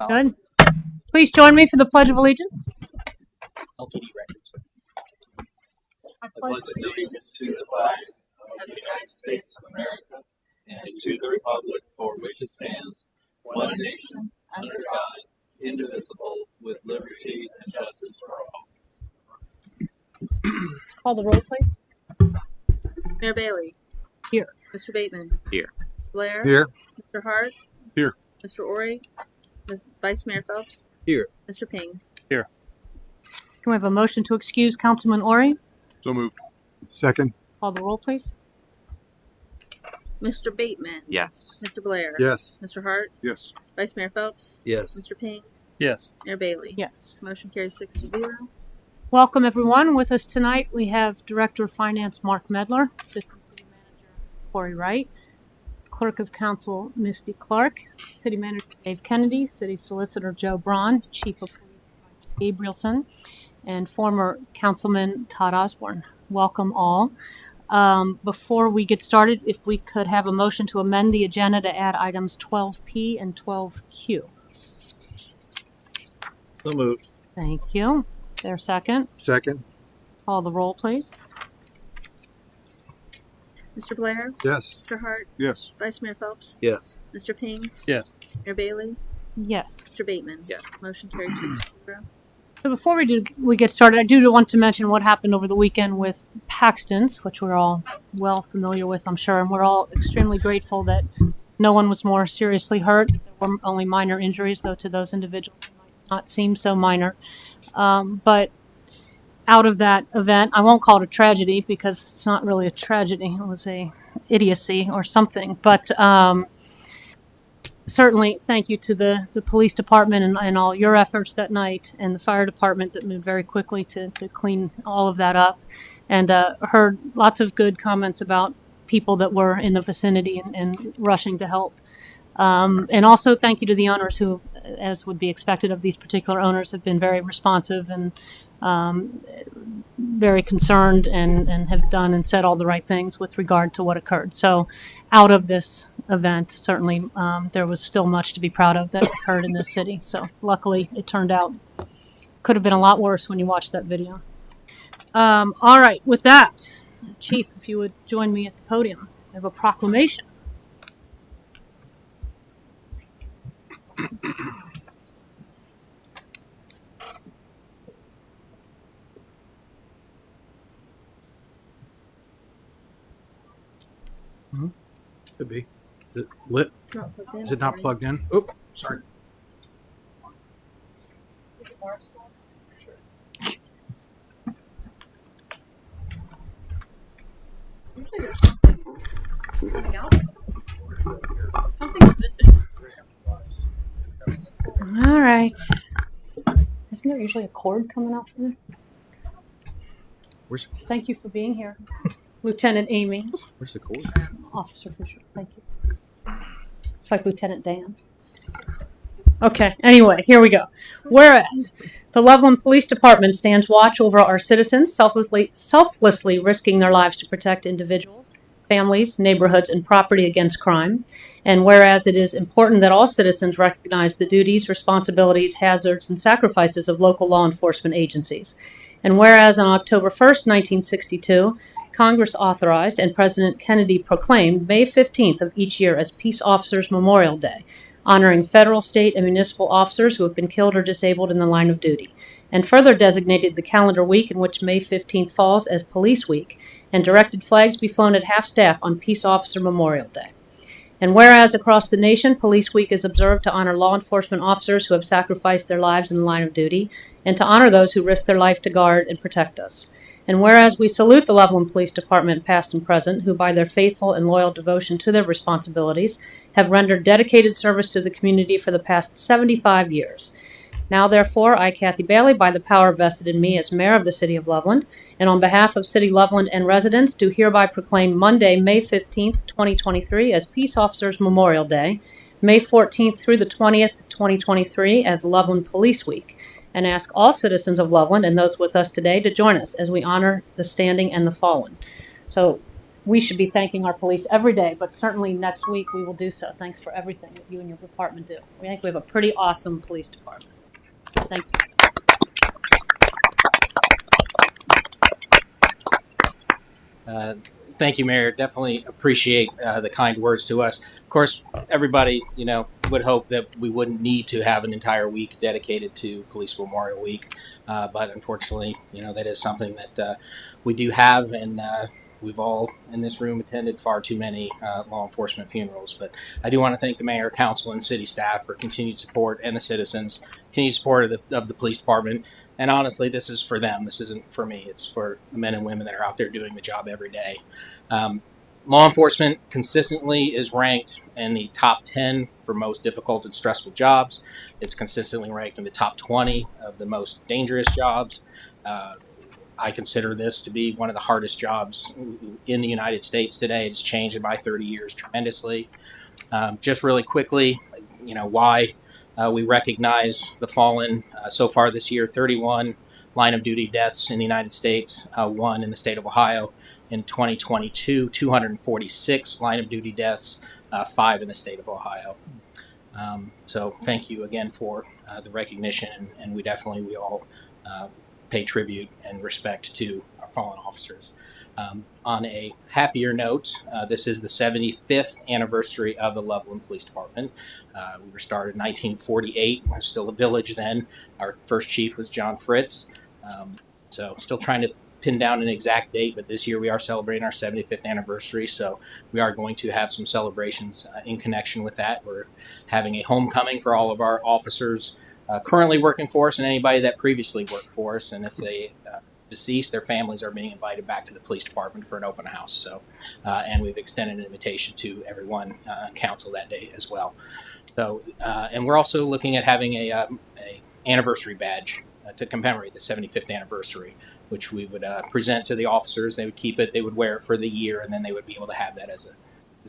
Good. Please join me for the Pledge of Allegiance. LPD records. I pledge allegiance to the flag of the United States of America and to the republic for which it stands, one nation, under God, indivisible, with liberty and justice for all. Call the roll, please. Mayor Bailey. Here. Mr. Bateman. Here. Blair. Here. Mr. Hart. Here. Mr. Ori. Vice Mayor Phelps. Here. Mr. Ping. Here. Can we have a motion to excuse Councilman Ori? So moved. Second. Call the roll, please. Mr. Bateman. Yes. Mr. Blair. Yes. Mr. Hart. Yes. Vice Mayor Phelps. Yes. Mr. Ping. Yes. Mayor Bailey. Yes. Motion carries 6-0. Welcome, everyone. With us tonight, we have Director of Finance Mark Medler, Assistant City Manager Corey Wright, Clerk of Council Misty Clark, City Manager Dave Kennedy, City Solicitor Joe Braun, Chief of Police Mike Gabrielson, and former Councilman Todd Osborne. Welcome all. Before we get started, if we could have a motion to amend the agenda to add items 12P and 12Q. So moved. Thank you. There, second. Second. Call the roll, please. Mr. Blair. Yes. Mr. Hart. Yes. Vice Mayor Phelps. Yes. Mr. Ping. Yes. Mayor Bailey. Yes. Mr. Bateman. Yes. Motion carries 6-0. So before we get started, I do want to mention what happened over the weekend with Paxton's, which we're all well familiar with, I'm sure, and we're all extremely grateful that no one was more seriously hurt. There were only minor injuries, though to those individuals it might not seem so minor. But out of that event, I won't call it a tragedy because it's not really a tragedy. It was a idiocy or something. But certainly thank you to the police department and all your efforts that night, and the fire department that moved very quickly to clean all of that up. And heard lots of good comments about people that were in the vicinity and rushing to help. And also thank you to the owners who, as would be expected of these particular owners, have been very responsive and very concerned and have done and said all the right things with regard to what occurred. So out of this event, certainly there was still much to be proud of that occurred in this city. So luckily it turned out. Could have been a lot worse when you watched that video. All right, with that, Chief, if you would join me at the podium. I have a proclamation. Could be. Is it lit? It's not plugged in. Is it not plugged in? Oh, sorry. Something's missing. All right. Isn't there usually a cord coming out from there? Thank you for being here, Lieutenant Amy. Where's the cord? Officer Fisher, thank you. It's like Lieutenant Dan. Okay, anyway, here we go. Whereas the Loveland Police Department stands watch over our citizens, selflessly risking their lives to protect individuals, families, neighborhoods, and property against crime. And whereas it is important that all citizens recognize the duties, responsibilities, hazards, and sacrifices of local law enforcement agencies. And whereas on October 1st, 1962, Congress authorized and President Kennedy proclaimed May 15th of each year as Peace Officers Memorial Day, honoring federal, state, and municipal officers who have been killed or disabled in the line of duty, and further designated the calendar week in which May 15th falls as Police Week, and directed flags be flown at half-staff on Peace Officer Memorial Day. And whereas across the nation, Police Week is observed to honor law enforcement officers who have sacrificed their lives in the line of duty, and to honor those who risk their life to guard and protect us. And whereas we salute the Loveland Police Department, past and present, who by their faithful and loyal devotion to their responsibilities have rendered dedicated service to the community for the past 75 years. Now, therefore, I, Kathy Bailey, by the power vested in me as Mayor of the City of Loveland, and on behalf of City Loveland and residents, do hereby proclaim Monday, May 15th, 2023 as Peace Officers Memorial Day, May 14th through the 20th, 2023 as Loveland Police Week, and ask all citizens of Loveland and those with us today to join us as we honor the standing and the fallen. So we should be thanking our police every day, but certainly next week we will do so. Thanks for everything that you and your department do. We think we have a pretty awesome police department. Thank you. Thank you, Mayor. Definitely appreciate the kind words to us. Of course, everybody, would hope that we wouldn't need to have an entire week dedicated to Police Memorial Week, but unfortunately, that is something that we do have, and we've all in this room attended far too many law enforcement funerals. But I do want to thank the mayor, council, and city staff for continued support, and the citizens, continued support of the police department. And honestly, this is for them. This isn't for me. It's for the men and women that are out there doing the job every day. Law enforcement consistently is ranked in the top 10 for most difficult and stressful jobs. It's consistently ranked in the top 20 of the most dangerous jobs. I consider this to be one of the hardest jobs in the United States today. It's changed in my 30 years tremendously. Just really quickly, why we recognize the fallen. So far this year, 31 line of duty deaths in the United States, 1 in the state of Ohio. In 2022, 246 line of duty deaths, 5 in the state of Ohio. So thank you again for the recognition, and we all pay tribute and respect to our fallen officers. On a happier note, this is the 75th anniversary of the Loveland Police Department. We were started in 1948. We were still a village then. Our first chief was John Fritz. So still trying to pin down an exact date, but this year we are celebrating our 75th anniversary, so we are going to have some celebrations in connection with that. We're having a homecoming for all of our officers currently working for us and anybody that previously worked for us, and if they deceased, their families are being invited back to the police department for an open house. So, and we've extended an invitation to everyone on council that day as well. So, and we're also looking at having a anniversary badge to commemorate the 75th anniversary, which we would present to the officers. They would keep it, they would wear it for the year, and then they would be able to have that as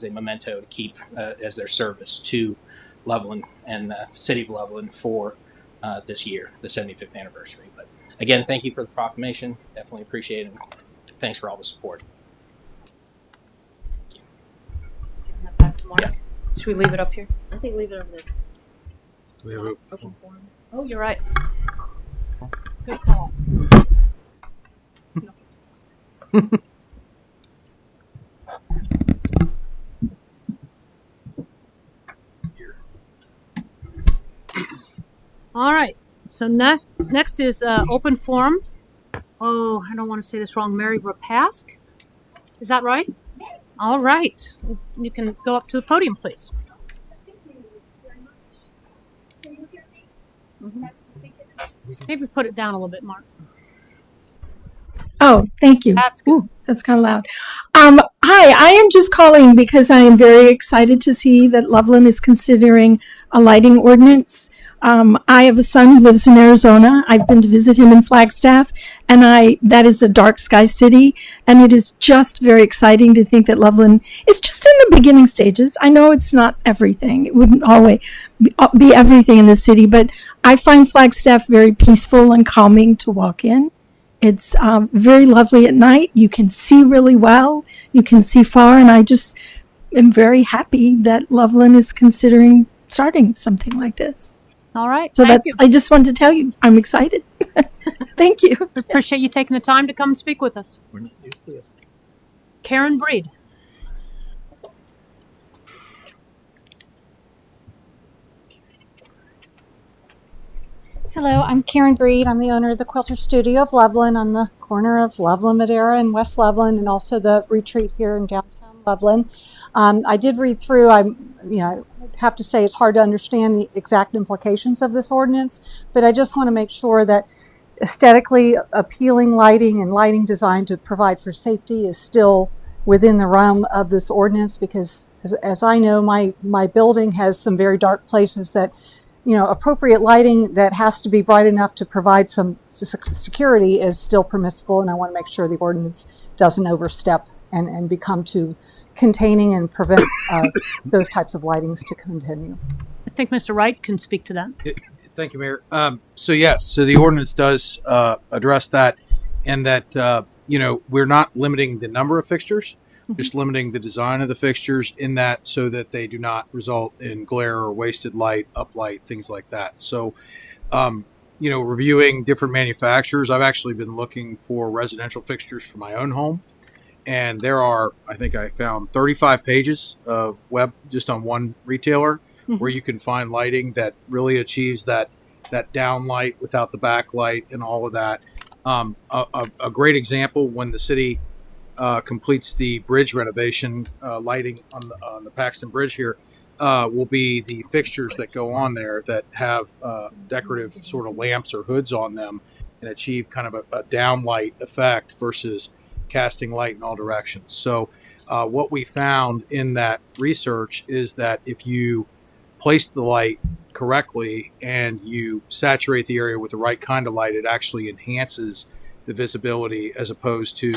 a memento to keep as their service to Loveland and the city of Loveland for this year, the 75th anniversary. But again, thank you for the proclamation. Definitely appreciate it. Thanks for all the support. Giving that back to Mark. Yeah. Should we leave it up here? I think leave it over there. We have a Open forum. Oh, you're right. Good call. All right. So next is open forum. Oh, I don't want to say this wrong. Mary Rapask. Is that right? All right. You can go up to the podium, please. Thank you very much. Can you hear me? Mm-hmm. Have to speak in it? Maybe put it down a little bit, Mark. Oh, thank you. That's good. Ooh, that's kind of loud. Hi, I am just calling because I am very excited to see that Loveland is considering a lighting ordinance. I have a son who lives in Arizona. I've been to visit him in Flagstaff, and that is a dark sky city, and it is just very exciting to think that Loveland is just in the beginning stages. I know it's not everything. It wouldn't always be everything in the city, but I find Flagstaff very peaceful and calming to walk in. It's very lovely at night. You can see really well. You can see far, and I just am very happy that Loveland is considering starting something like this. All right. So Thank you. I just wanted to tell you, I'm excited. Thank you. Appreciate you taking the time to come and speak with us. We're not used to it. Karen Breed. Hello, I'm Karen Breed. I'm the owner of the Quilter Studio of Loveland on the corner of Loveland, Madera, and West Loveland, and also the retreat here in downtown Loveland. I did read through. I have to say it's hard to understand the exact implications of this ordinance, but I just want to make sure that aesthetically appealing lighting and lighting design to provide for safety is still within the realm of this ordinance, because as I know, my building has some very dark places that appropriate lighting that has to be bright enough to provide some security is still permissible, and I want to make sure the ordinance doesn't overstep and become too containing and prevent those types of lightings to continue. I think Mr. Wright can speak to that. Thank you, Mayor. So the ordinance does address that, and that we're not limiting the number of fixtures. just limiting the design of the fixtures in that so that they do not result in glare or wasted light, uplight, things like that. So, reviewing different manufacturers, I've actually been looking for residential fixtures for my own home. And there are, I think I found 35 pages of web just on one retailer where you can find lighting that really achieves that down light without the backlight and all of that. A great example, when the city completes the bridge renovation, lighting on the Paxton Bridge here, will be the fixtures that go on there that have decorative sort of lamps or hoods on them and achieve kind of a downlight effect versus casting light in all directions. So what we found in that research is that if you place the light correctly and you saturate the area with the right kind of light, it actually enhances the visibility, as opposed to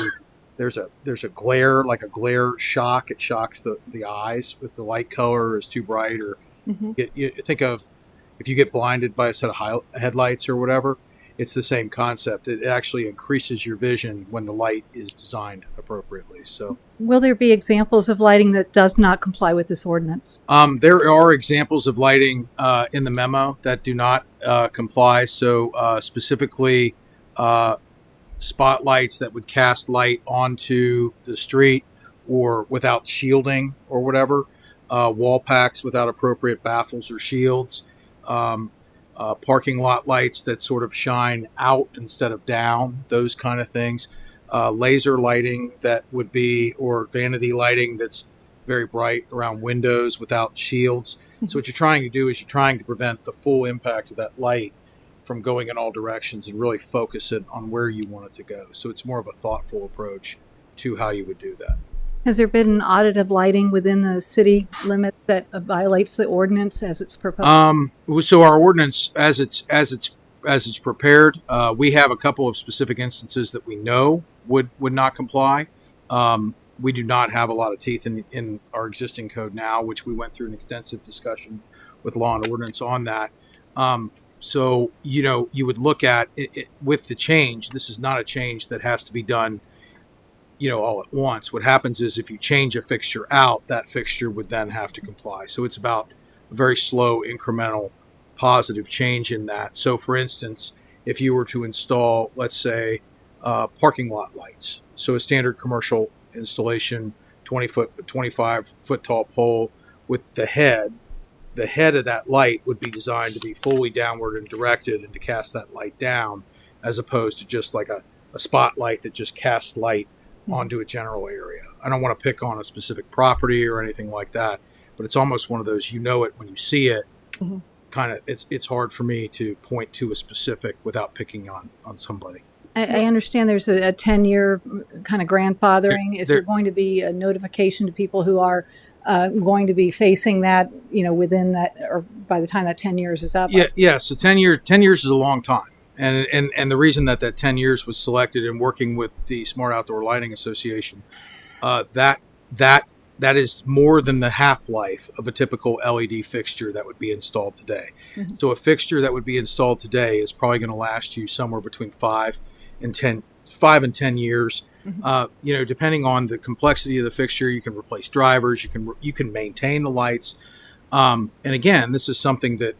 there's a glare, like a glare shock. It shocks the eyes if the light color is too bright, or you think of if you get blinded by a set of headlights or whatever. It's the same concept. It actually increases your vision when the light is designed appropriately. So, Will there be examples of lighting that does not comply with this ordinance? there are examples of lighting in the memo that do not comply. So, specifically, spotlights that would cast light onto the street or without shielding or whatever, wall packs without appropriate baffles or shields. Parking lot lights that sort of shine out instead of down, those kind of things. Laser lighting that would be, or vanity lighting that's very bright around windows without shields. So what you're trying to do is you're trying to prevent the full impact of that light from going in all directions and really focus it on where you want it to go. So it's more of a thoughtful approach to how you would do that. Has there been an audit of lighting within the city limits that violates the ordinance as it's proposed? So our ordinance, as it's prepared, we have a couple of specific instances that we know would not comply. We do not have a lot of teeth in our existing code now, which we went through an extensive discussion with law and ordinance on that. So you would look at it with the change. This is not a change that has to be done all at once. What happens is if you change a fixture out, that fixture would then have to comply. So it's about a very slow, incremental, positive change in that. So for instance, if you were to install, let's say, parking lot lights, so a standard commercial installation, 25 foot tall pole with the head of that light would be designed to be fully downward and directed and to cast that light down, as opposed to just like a spotlight that just casts light onto a general area. I don't want to pick on a specific property or anything like that, but it's almost one of those, it when you see it. Kind of, it's hard for me to point to a specific without picking on somebody. I understand there's a 10-year kind of grandfathering. Is there going to be a notification to people who are going to be facing that, within that, or by the time that 10 years is up? Yeah. So 10 years is a long time. And the reason that 10 years was selected in working with the Smart Outdoor Lighting Association, that is more than the half-life of a typical LED fixture that would be installed today. So a fixture that would be installed today is probably going to last you somewhere between 5 and 10 years. Depending on the complexity of the fixture, you can replace drivers, you can maintain the lights. And again, this is something that,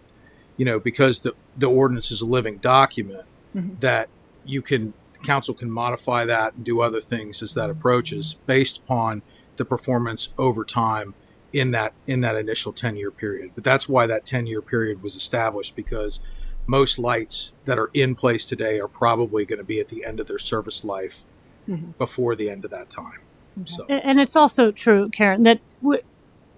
because the ordinance is a living document, that council can modify that and do other things as that approaches based upon the performance over time in that initial 10-year period. But that's why that 10-year period was established, because most lights that are in place today are probably going to be at the end of their service life before the end of that time. So. And it's also true, Karen, that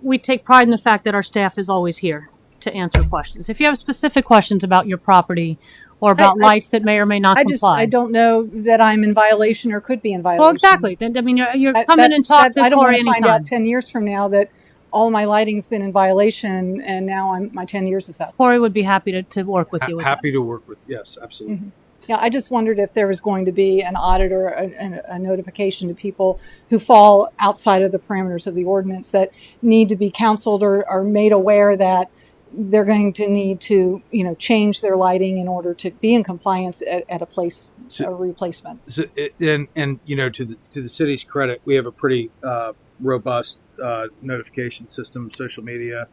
we take pride in the fact that our staff is always here to answer questions. If you have specific questions about your property or about lights that may or may not comply. I don't know that I'm in violation or could be in violation. Well, exactly. Then, you're come in and talk to I don't Corey want to find anytime. out 10 years from now that all my lighting's been in violation and now my 10 years is up. Corey would be happy to work with you with Happy to work with, yes, absolutely. Yeah, I just wondered if there was going to be an audit or a notification to people who fall outside of the parameters of the ordinance that need to be counseled or made aware that they're going to need to, change their lighting in order to be in compliance at a place, a replacement. So, to the city's credit, we have a pretty robust notification system, social media.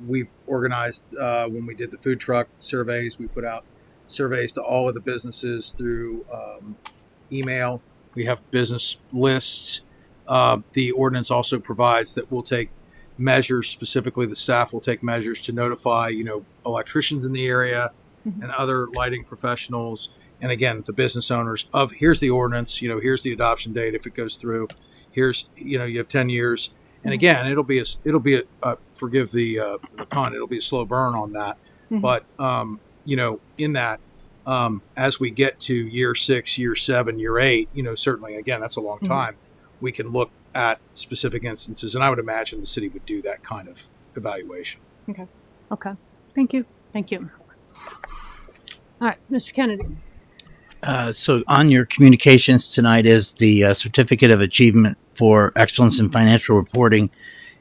We've organized when we did the food truck surveys. We put out surveys to all of the businesses through email. We have business lists. The ordinance also provides that we'll take measures, specifically the staff will take measures to notify, electricians in the area and other lighting professionals. And again, the business owners of, here's the ordinance, here's the adoption date. If it goes through, here's, you have 10 years. And again, it'll be forgive the pun, it'll be a slow burn on that. But, in that, as we get to year 6, year 7, year 8, certainly, again, that's a long time. We can look at specific instances, and I would imagine the city would do that kind of evaluation. Okay. Thank you. Thank you. All right, Mr. Kennedy. So on your communications tonight is the Certificate of Achievement for Excellence in Financial Reporting.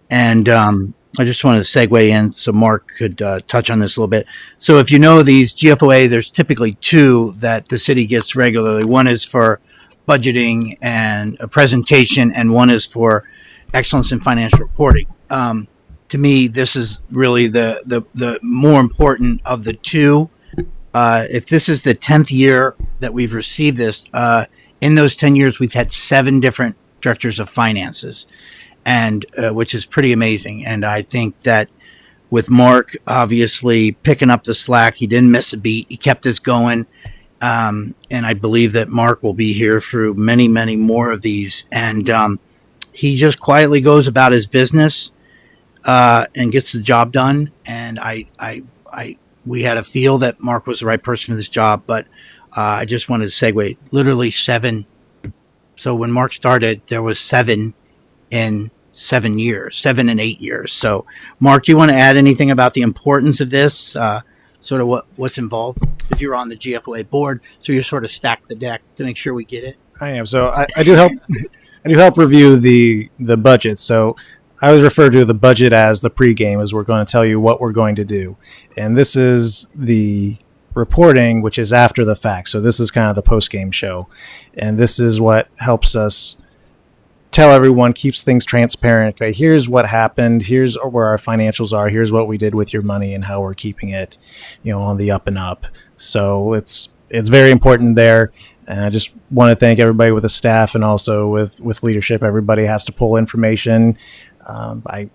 And I just wanted to segue in so Mark could touch on this a little bit. So if you know these GFOA, there's typically 2 that the city gets regularly. One is for budgeting and a presentation, and one is for excellence in financial reporting. To me, this is really the more important of the 2. If this is the 10th year that we've received this, in those 10 years, we've had 7 different directors of finances, and which is pretty amazing. And I think that with Mark obviously picking up the slack, he didn't miss a beat. He kept this going. And I believe that Mark will be here through many, many more of these. And he just quietly goes about his business and gets the job done. And we had a feel that Mark was the right person for this job, but I just wanted to segue. Literally 7. So when Mark started, there was 7 in 7 years, 7 and 8 years. So, Mark, do you want to add anything about the importance of this? Sort of what's involved? Because you're on the GFOA board, so you sort of stack the deck to make sure we get it. I am. So I do help. I do help review the budget. So I always refer to the budget as the pregame, as we're going to tell you what we're going to do, and this is the reporting, which is after the fact. So this is kind of the post-game show, and this is what helps us tell everyone, keeps things transparent. Okay, here's what happened. Here's where our financials are. Here's what we did with your money and how we're keeping it, on the up and up. So it's very important there. And I just want to thank everybody with the staff and also with leadership. Everybody has to pull information. I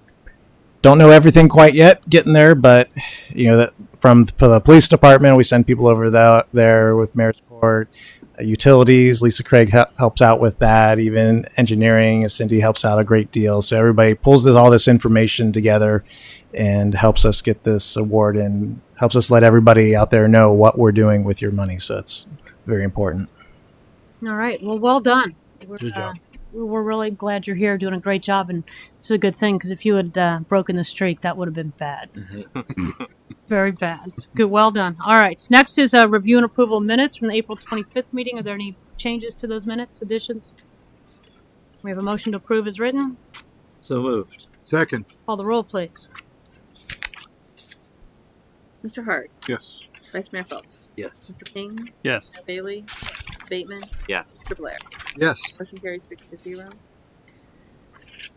don't know everything quite yet, getting there, but that from the police department, we send people over there with Mayor's Court, utilities. Lisa Craig helps out with that. Even engineering, Cindy helps out a great deal. So everybody pulls all this information together and helps us get this award and helps us let everybody out there know what we're doing with your money. So it's very important. All right. Well done. Good job. We're really glad you're here, doing a great job, and it's a good thing because if you had broken the streak, that would have been bad. Very bad. Good. Well done. All right. Next is a review and approval of minutes from the April 25th meeting. Are there any changes to those minutes, additions? We have a motion to approve as written. So moved. Second. Call the roll, please. Mr. Hart. Yes. Vice Mayor Phelps. Yes. Mr. King. Yes. Mayor Bailey. Mr. Bateman. Yes. Mr. Blair. Yes. Motion carries 6-0.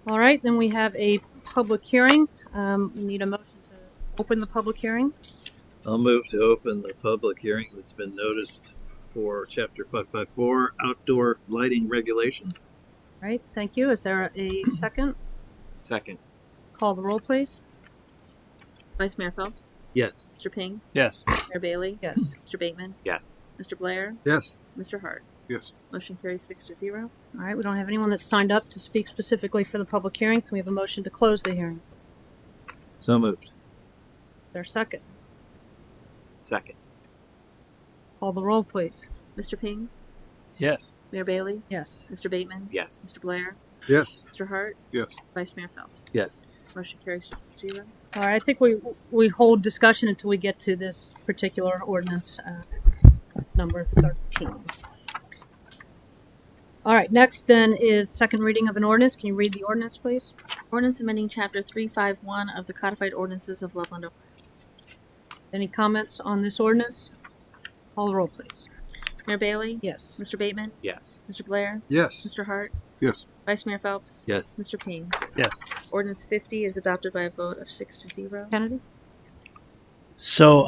All right. Then we have a public hearing. We need a motion to open the public hearing. I'll move to open the public hearing that's been noticed for Chapter 554, Outdoor Lighting Regulations. All right. Thank you. Is there a second? Second. Call the roll, please. Vice Mayor Phelps. Yes. Mr. Ping. Yes. Mayor Bailey. Yes. Mr. Bateman. Yes. Mr. Blair. Yes. Mr. Hart. Yes. Motion carries 6-0. All right. We don't have anyone that's signed up to speak specifically for the public hearing, so we have a motion to close the hearing. So moved. Is there a second? Second. Call the roll, please. Mr. Ping. Yes. Mayor Bailey. Yes. Mr. Bateman. Yes. Mr. Blair. Yes. Mr. Hart. Yes. Vice Mayor Phelps. Yes. Motion carries 6-0. All right. I think we hold discussion until we get to this particular ordinance, number 13. All right. Next, then, is second reading of an ordinance. Can you read the ordinance, please? Ordinance amending Chapter 351 of the Codified Ordinances of Loveland, Ohio. Any comments on this ordinance? Call the roll, please. Mayor Bailey? Yes. Mr. Bateman? Yes. Mr. Blair? Yes. Mr. Hart? Yes. Vice Mayor Phelps? Yes. Mr. King? Yes. Ordinance 50 is adopted by a vote of 6-0. Kennedy? So,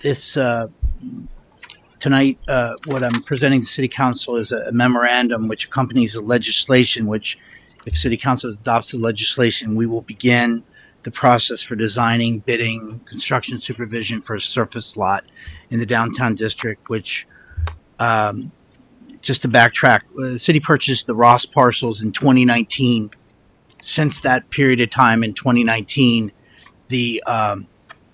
this tonight, what I'm presenting to City Council is a memorandum which accompanies the legislation. Which, if City Council adopts the legislation, we will begin the process for designing, bidding, construction supervision for a surface lot in the downtown district. Which, just to backtrack, the city purchased the Ross parcels in 2019. Since that period of time in 2019, the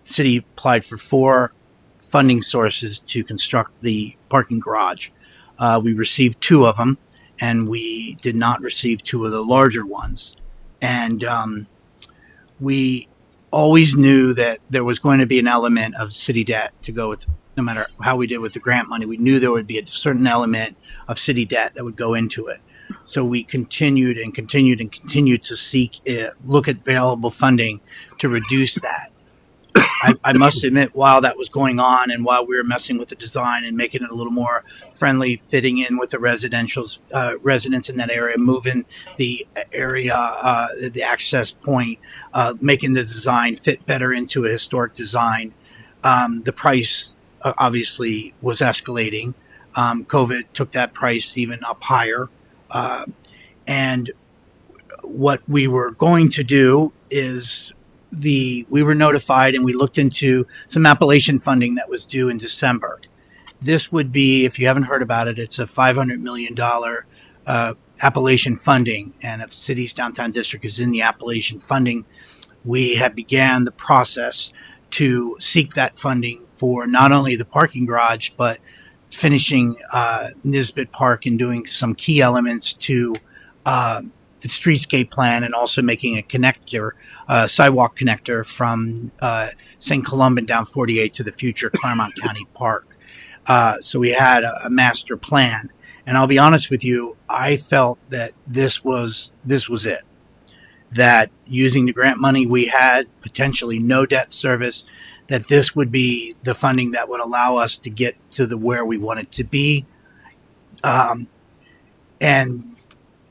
city applied for 4 funding sources to construct the parking garage. We received 2 of them, and we did not receive 2 of the larger ones. And we always knew that there was going to be an element of city debt to go with, no matter how we did with the grant money. We knew there would be a certain element of city debt that would go into it. So we continued to seek, look at available funding to reduce that. I must admit, while that was going on and while we were messing with the design and making it a little more friendly, fitting in with the residents in that area, moving the area, the access point, making the design fit better into a historic design, the price obviously was escalating. COVID took that price even up higher. And what we were going to do is we were notified and we looked into some Appalachian funding that was due in December. This would be, if you haven't heard about it, it's a $500 million Appalachian funding. And if the city's downtown district is in the Appalachian funding, we have began the process to seek that funding for not only the parking garage, but finishing Nisbet Park and doing some key elements to the streetscape plan, and also making a connector, sidewalk connector from St. Columban down 48 to the future Claremont County Park. So we had a master plan, and I'll be honest with you, I felt that this was it. That using the grant money we had, potentially no debt service, that this would be the funding that would allow us to get to where we wanted to be. And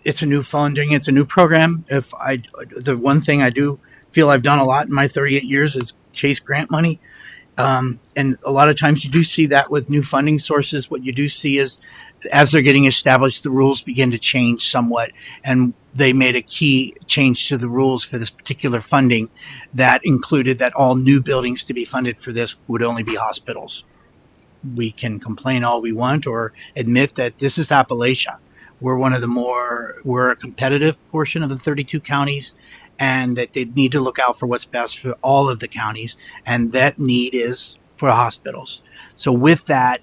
it's a new funding. It's a new program. The one thing I do feel I've done a lot in my 38 years is chase grant money. And a lot of times you do see that with new funding sources. What you do see is, as they're getting established, the rules begin to change somewhat. And they made a key change to the rules for this particular funding that included that all new buildings to be funded for this would only be hospitals. We can complain all we want or admit that this is Appalachia. We're a competitive portion of the 32 counties, and that they need to look out for what's best for all of the counties. And that need is for hospitals. So with that,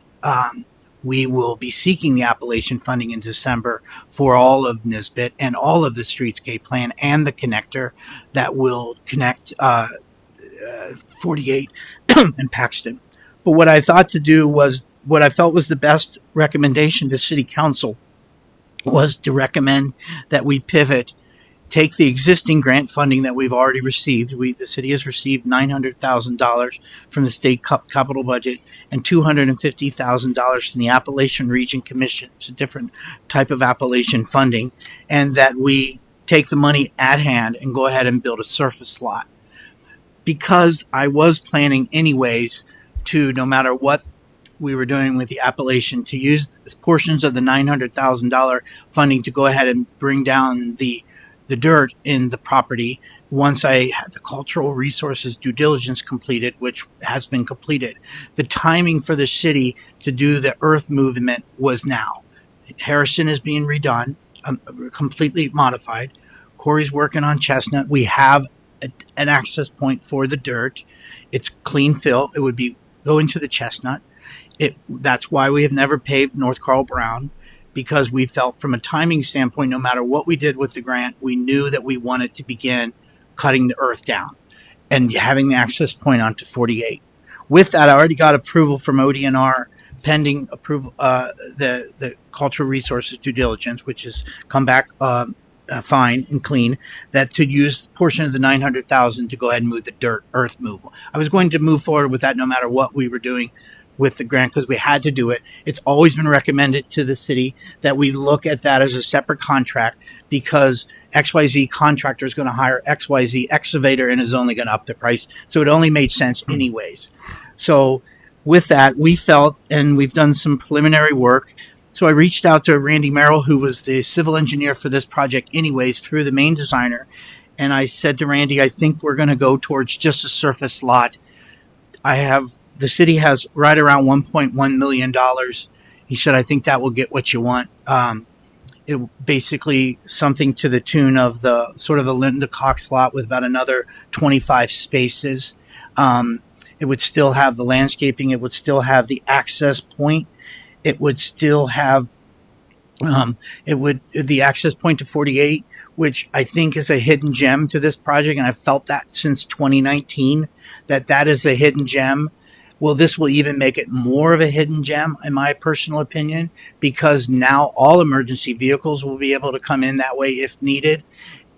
we will be seeking the Appalachian funding in December for all of Nisbet and all of the streetscape plan and the connector that will connect 48 and Paxton. But what I thought to do was, what I felt was the best recommendation to City Council was to recommend that we pivot, take the existing grant funding that we've already received. The city has received $900,000 from the state capital budget and $250,000 from the Appalachian Region Commission. It's a different type of Appalachian funding, and that we take the money at hand and go ahead and build a surface lot. Because I was planning anyways to, no matter what we were doing with the Appalachian, to use portions of the $900,000 funding to go ahead and bring down the dirt in the property once I had the cultural resources due diligence completed, which has been completed. The timing for the city to do the earth movement was now. Harrison is being redone, completely modified. Corey's working on Chestnut. We have an access point for the dirt. It's clean fill. It would go into the Chestnut. That's why we have never paved North Carl Brown, because we felt from a timing standpoint, no matter what we did with the grant, we knew that we wanted to begin cutting the earth down and having the access point onto 48. With that, I already got approval from ODNR pending approval, the cultural resources due diligence, which has come back fine and clean, that to use a portion of the $900,000 to go ahead and move the earth move. I was going to move forward with that no matter what we were doing, with the grant because we had to do it. It's always been recommended to the city that we look at that as a separate contract because XYZ contractor is going to hire XYZ excavator and is only going to up the price. So it only made sense anyways. So with that, we felt, and we've done some preliminary work. So I reached out to Randy Merrill, who was the civil engineer for this project anyways, through the main designer. And I said to Randy, I think we're going to go towards just a surface lot. The city has right around $1.1 million. He said, I think that will get what you want. It basically something to the tune of the sort of a Linda Cox lot with about another 25 spaces. It would still have the landscaping. It would still have the access point. It would still have the access point to 48, which I think is a hidden gem to this project. And I've felt that since 2019, that is a hidden gem. Well, this will even make it more of a hidden gem, in my personal opinion, because now all emergency vehicles will be able to come in that way if needed.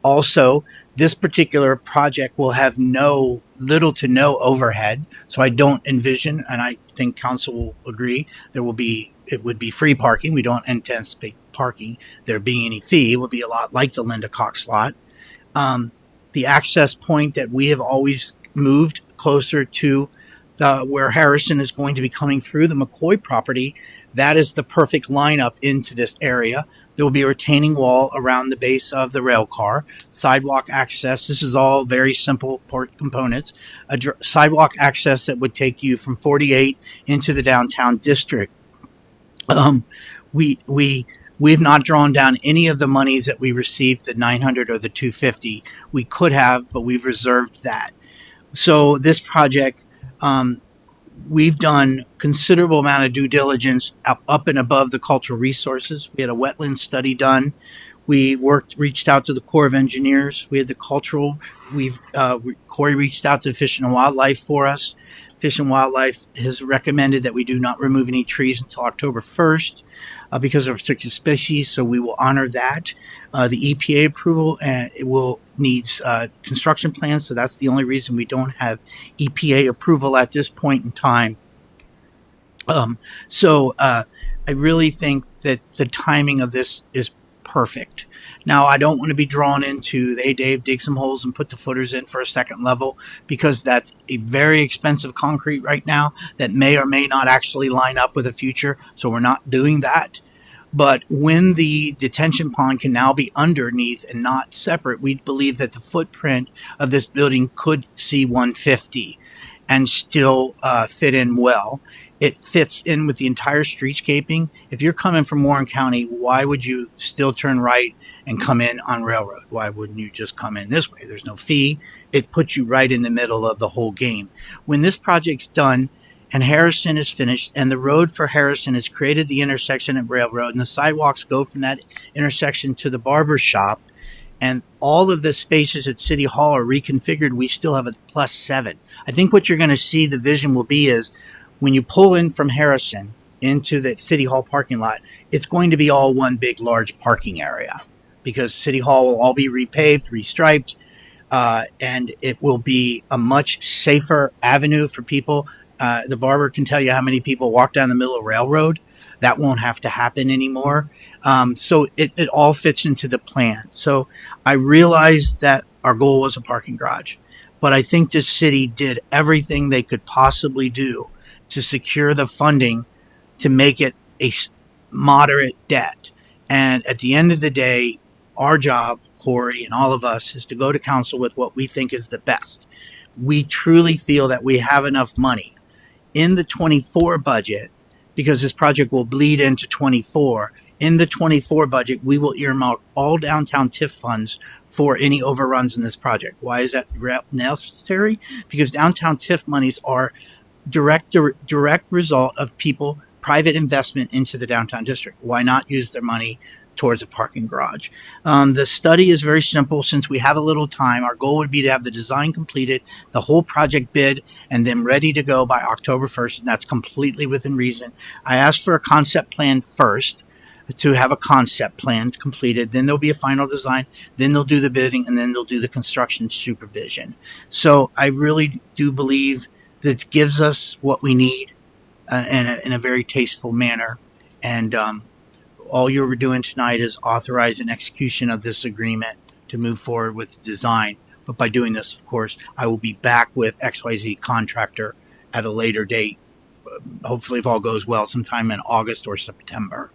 Also, this particular project will have little to no overhead. So I don't envision, and I think council will agree, it would be free parking. We don't anticipate parking there being any fee. It would be a lot like the Linda Cox lot. The access point that we have always moved closer to where Harrison is going to be coming through the McCoy property, that is the perfect lineup into this area. There will be a retaining wall around the base of the rail car, sidewalk access. This is all very simple components. Sidewalk access that would take you from 48 into the downtown district. We've not drawn down any of the monies that we received, the 900 or the 250. We could have, but we've reserved that. So this project, we've done considerable amount of due diligence up and above the cultural resources. We had a wetland study done. We reached out to the Corps of Engineers. We had the cultural. Corey reached out to Fish and Wildlife for us. Fish and Wildlife has recommended that we do not remove any trees until October 1st because of restricted species, so we will honor that. The EPA approval needs construction plans, so that's the only reason we don't have EPA approval at this point in time. I really think that the timing of this is perfect. Now, I don't want to be drawn into, hey, Dave, dig some holes and put the footers in for a second level, because that's a very expensive concrete right now that may or may not actually line up with the future. So we're not doing that. But when the detention pond can now be underneath and not separate, we believe that the footprint of this building could see 150 and still fit in well. It fits in with the entire streetscaping. If you're coming from Warren County, why would you still turn right and come in on Railroad? Why wouldn't you just come in this way? There's no fee. It puts you right in the middle of the whole game. When this project's done and Harrison is finished and the road for Harrison has created the intersection at Railroad and the sidewalks go from that intersection to the barber shop and all of the spaces at City Hall are reconfigured, we still have a +7. I think what you're going to see the vision will be is when you pull in from Harrison into the City Hall parking lot, it's going to be all one big, large parking area because City Hall will all be repaved, restriped, and it will be a much safer avenue for people. The barber can tell you how many people walk down the middle of Railroad. That won't have to happen anymore. So it all fits into the plan. So I realized that our goal was a parking garage, but I think this city did everything they could possibly do to secure the funding to make it a moderate debt. And at the end of the day, our job, Corey and all of us, is to go to council with what we think is the best. We truly feel that we have enough money in the 24 budget, because this project will bleed into 24. In the 24 budget, we will earmark all downtown TIF funds for any overruns in this project. Why is that necessary? Because downtown TIF monies are direct result of people, private investment into the downtown district. Why not use their money towards a parking garage? The study is very simple. Since we have a little time, our goal would be to have the design completed, the whole project bid, and then ready to go by October 1st, and that's completely within reason. I asked for a concept plan first to have a concept plan completed, then there'll be a final design, then they'll do the bidding, and then they'll do the construction supervision. So I really do believe that it gives us what we need. in a very tasteful manner. And all you were doing tonight is authorizing execution of this agreement to move forward with design. But by doing this, of course, I will be back with XYZ contractor at a later date, hopefully if all goes well, sometime in August or September.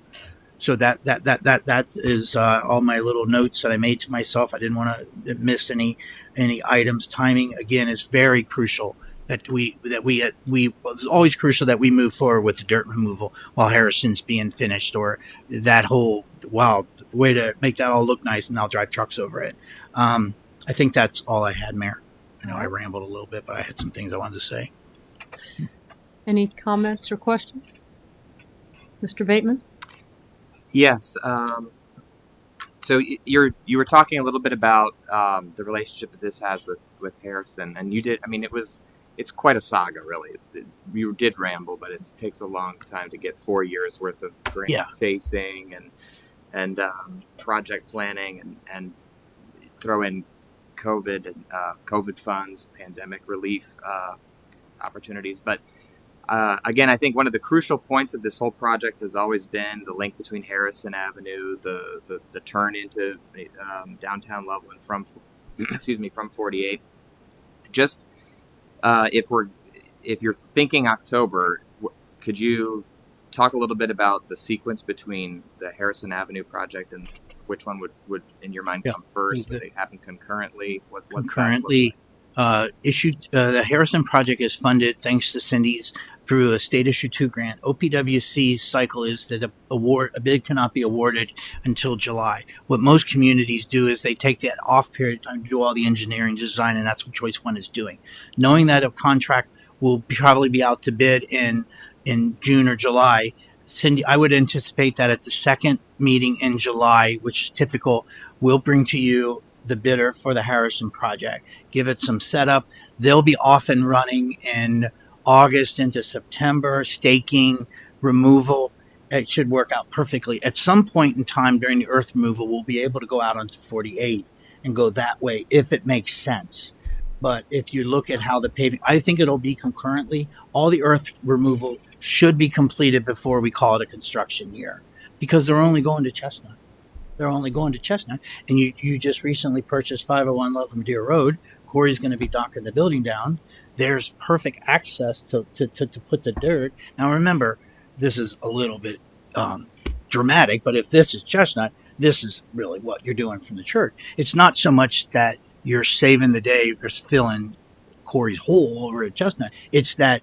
So that is all my little notes that I made to myself. I didn't want to miss any items. Timing again is very crucial. It's always crucial that we move forward with the dirt removal while Harrison's being finished, or that whole the way to make that all look nice, and I'll drive trucks over it. I think that's all I had, Mayor. I know I rambled a little bit, but I had some things I wanted to say. Any comments or questions? Mr. Bateman? Yes. So you were talking a little bit about the relationship that this has with Harrison, and you did. I mean, it's quite a saga, really. You did ramble, but it takes a long time to get 4 years worth of grant chasing and project planning and throw in COVID and COVID funds, pandemic relief opportunities. But again, I think one of the crucial points of this whole project has always been the link between Harrison Avenue, the turn into downtown Loveland from 48. Just if you're thinking October, could you talk a little bit about the sequence between the Harrison Avenue project and which one would in your mind come first? Do they happen concurrently? What's concurrently issued? The Harrison project is funded thanks to Cindy's through a state issue 2 grant. OPWC's cycle is that a bid cannot be awarded until July. What most communities do is they take that off period of time to do all the engineering design, and that's what Choice 1 is doing. Knowing that a contract will probably be out to bid in June or July, Cindy, I would anticipate that at the second meeting in July, which is typical, we'll bring to you the bidder for the Harrison project, give it some setup. They'll be off and running in August into September, staking, removal. It should work out perfectly. At some point in time during the earth removal, we'll be able to go out onto 48 and go that way if it makes sense. But if you look at how the paving, I think it'll be concurrently. All the earth removal should be completed before we call it a construction year, because they're only going to Chestnut. And you just recently purchased 501 Loveland Deer Road. Corey's going to be knocking the building down. There's perfect access to put the dirt. Now remember, this is a little bit dramatic, but if this is Chestnut, this is really what you're doing from the church. It's not so much that you're saving the day or filling Corey's hole over at Chestnut. It's that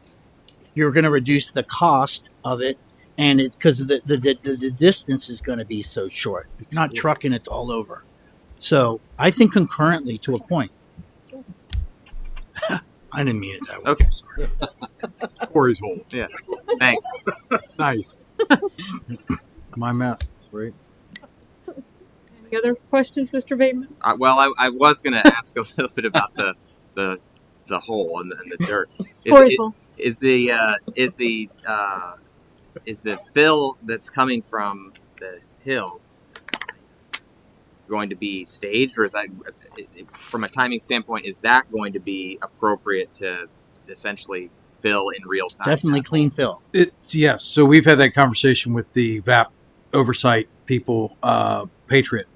you're going to reduce the cost of it, and it's because the distance is going to be so short. It's not trucking it all over. So I think concurrently to a point. I didn't mean it that way. Okay. Sorry. Corey's hole. Yeah. Thanks. Nice. My mess, right? Any other questions, Mr. Bateman? Well, I was going to ask a little bit about the hole and the dirt. Is the fill that's coming from the hill going to be staged, or is that, from a timing standpoint, is that going to be appropriate to essentially fill in real time? Definitely clean fill. Yes. So we've had that conversation with the VAP oversight people, Patriot.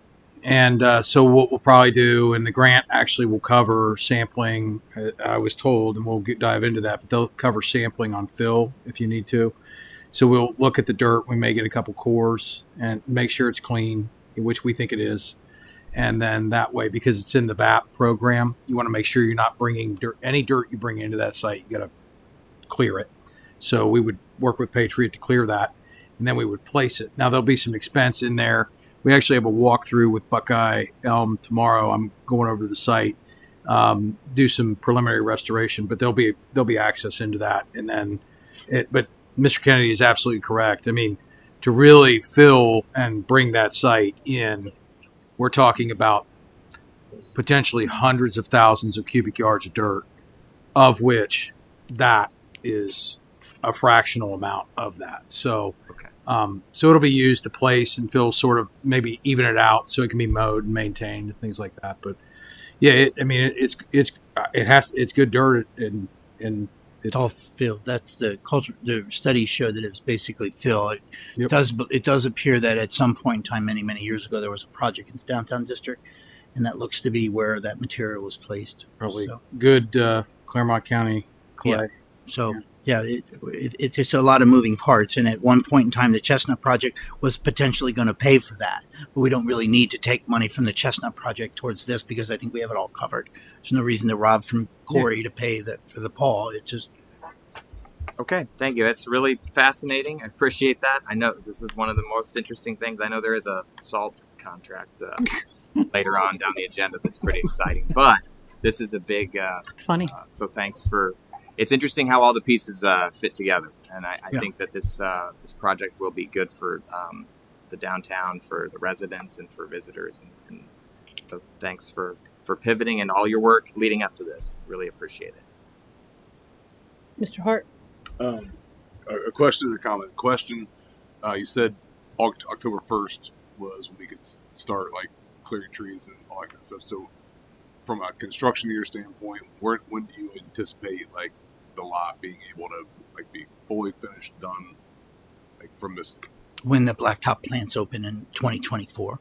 And so what we'll probably do, and the grant actually will cover sampling, I was told, and we'll dive into that, but they'll cover sampling on fill if you need to. So we'll look at the dirt. We may get a couple cores and make sure it's clean, which we think it is. And then that way, because it's in the VAP program, you want to make sure you're not bringing dirt. Any dirt you bring into that site, you got to clear it. So we would work with Patriot to clear that, and then we would place it. Now, there'll be some expense in there. We actually have a walkthrough with Buckeye Elm tomorrow. I'm going over to the site, do some preliminary restoration, but there'll be access into that. And then, but Mr. Kennedy is absolutely correct. I mean, to really fill and bring that site in, we're talking about potentially hundreds of thousands of cubic yards of dirt, of which that is a fractional amount of that. So, so it'll be used to place and fill, sort of maybe even it out so it can be mowed and maintained and things like that. But yeah, it's good dirt, and It's all fill. That's the culture. The studies show that it's basically fill. It Yep. does appear that at some point in time, many years ago, there was a project in the downtown district, and that looks to be where that material was placed. Probably So, good Claremont County clay. so yeah, it's just a lot of moving parts. And at one point in time, the Chestnut Project was potentially going to pay for that, but we don't really need to take money from the Chestnut Project towards this because I think we have it all covered. There's no reason to rob from Corey to pay for the Paul. It's just. Okay, thank you. That's really fascinating. I appreciate that. I know this is one of the most interesting things. I know there is a salt contract later on down the agenda that's pretty exciting, but this is a big Funny. so thanks for. It's interesting how all the pieces fit together, and I think that this project will be good for the downtown, for the residents, and for visitors. And so thanks for pivoting and all your work leading up to this. Really appreciate it. Mr. Hart. A question or comment. Question. You said October 1st was when we could start like clearing trees and all that kind of stuff. So, from a construction year standpoint, when do you anticipate like the lot being able to like be fully finished, done, like from this? When the blacktop plant's open in 2024,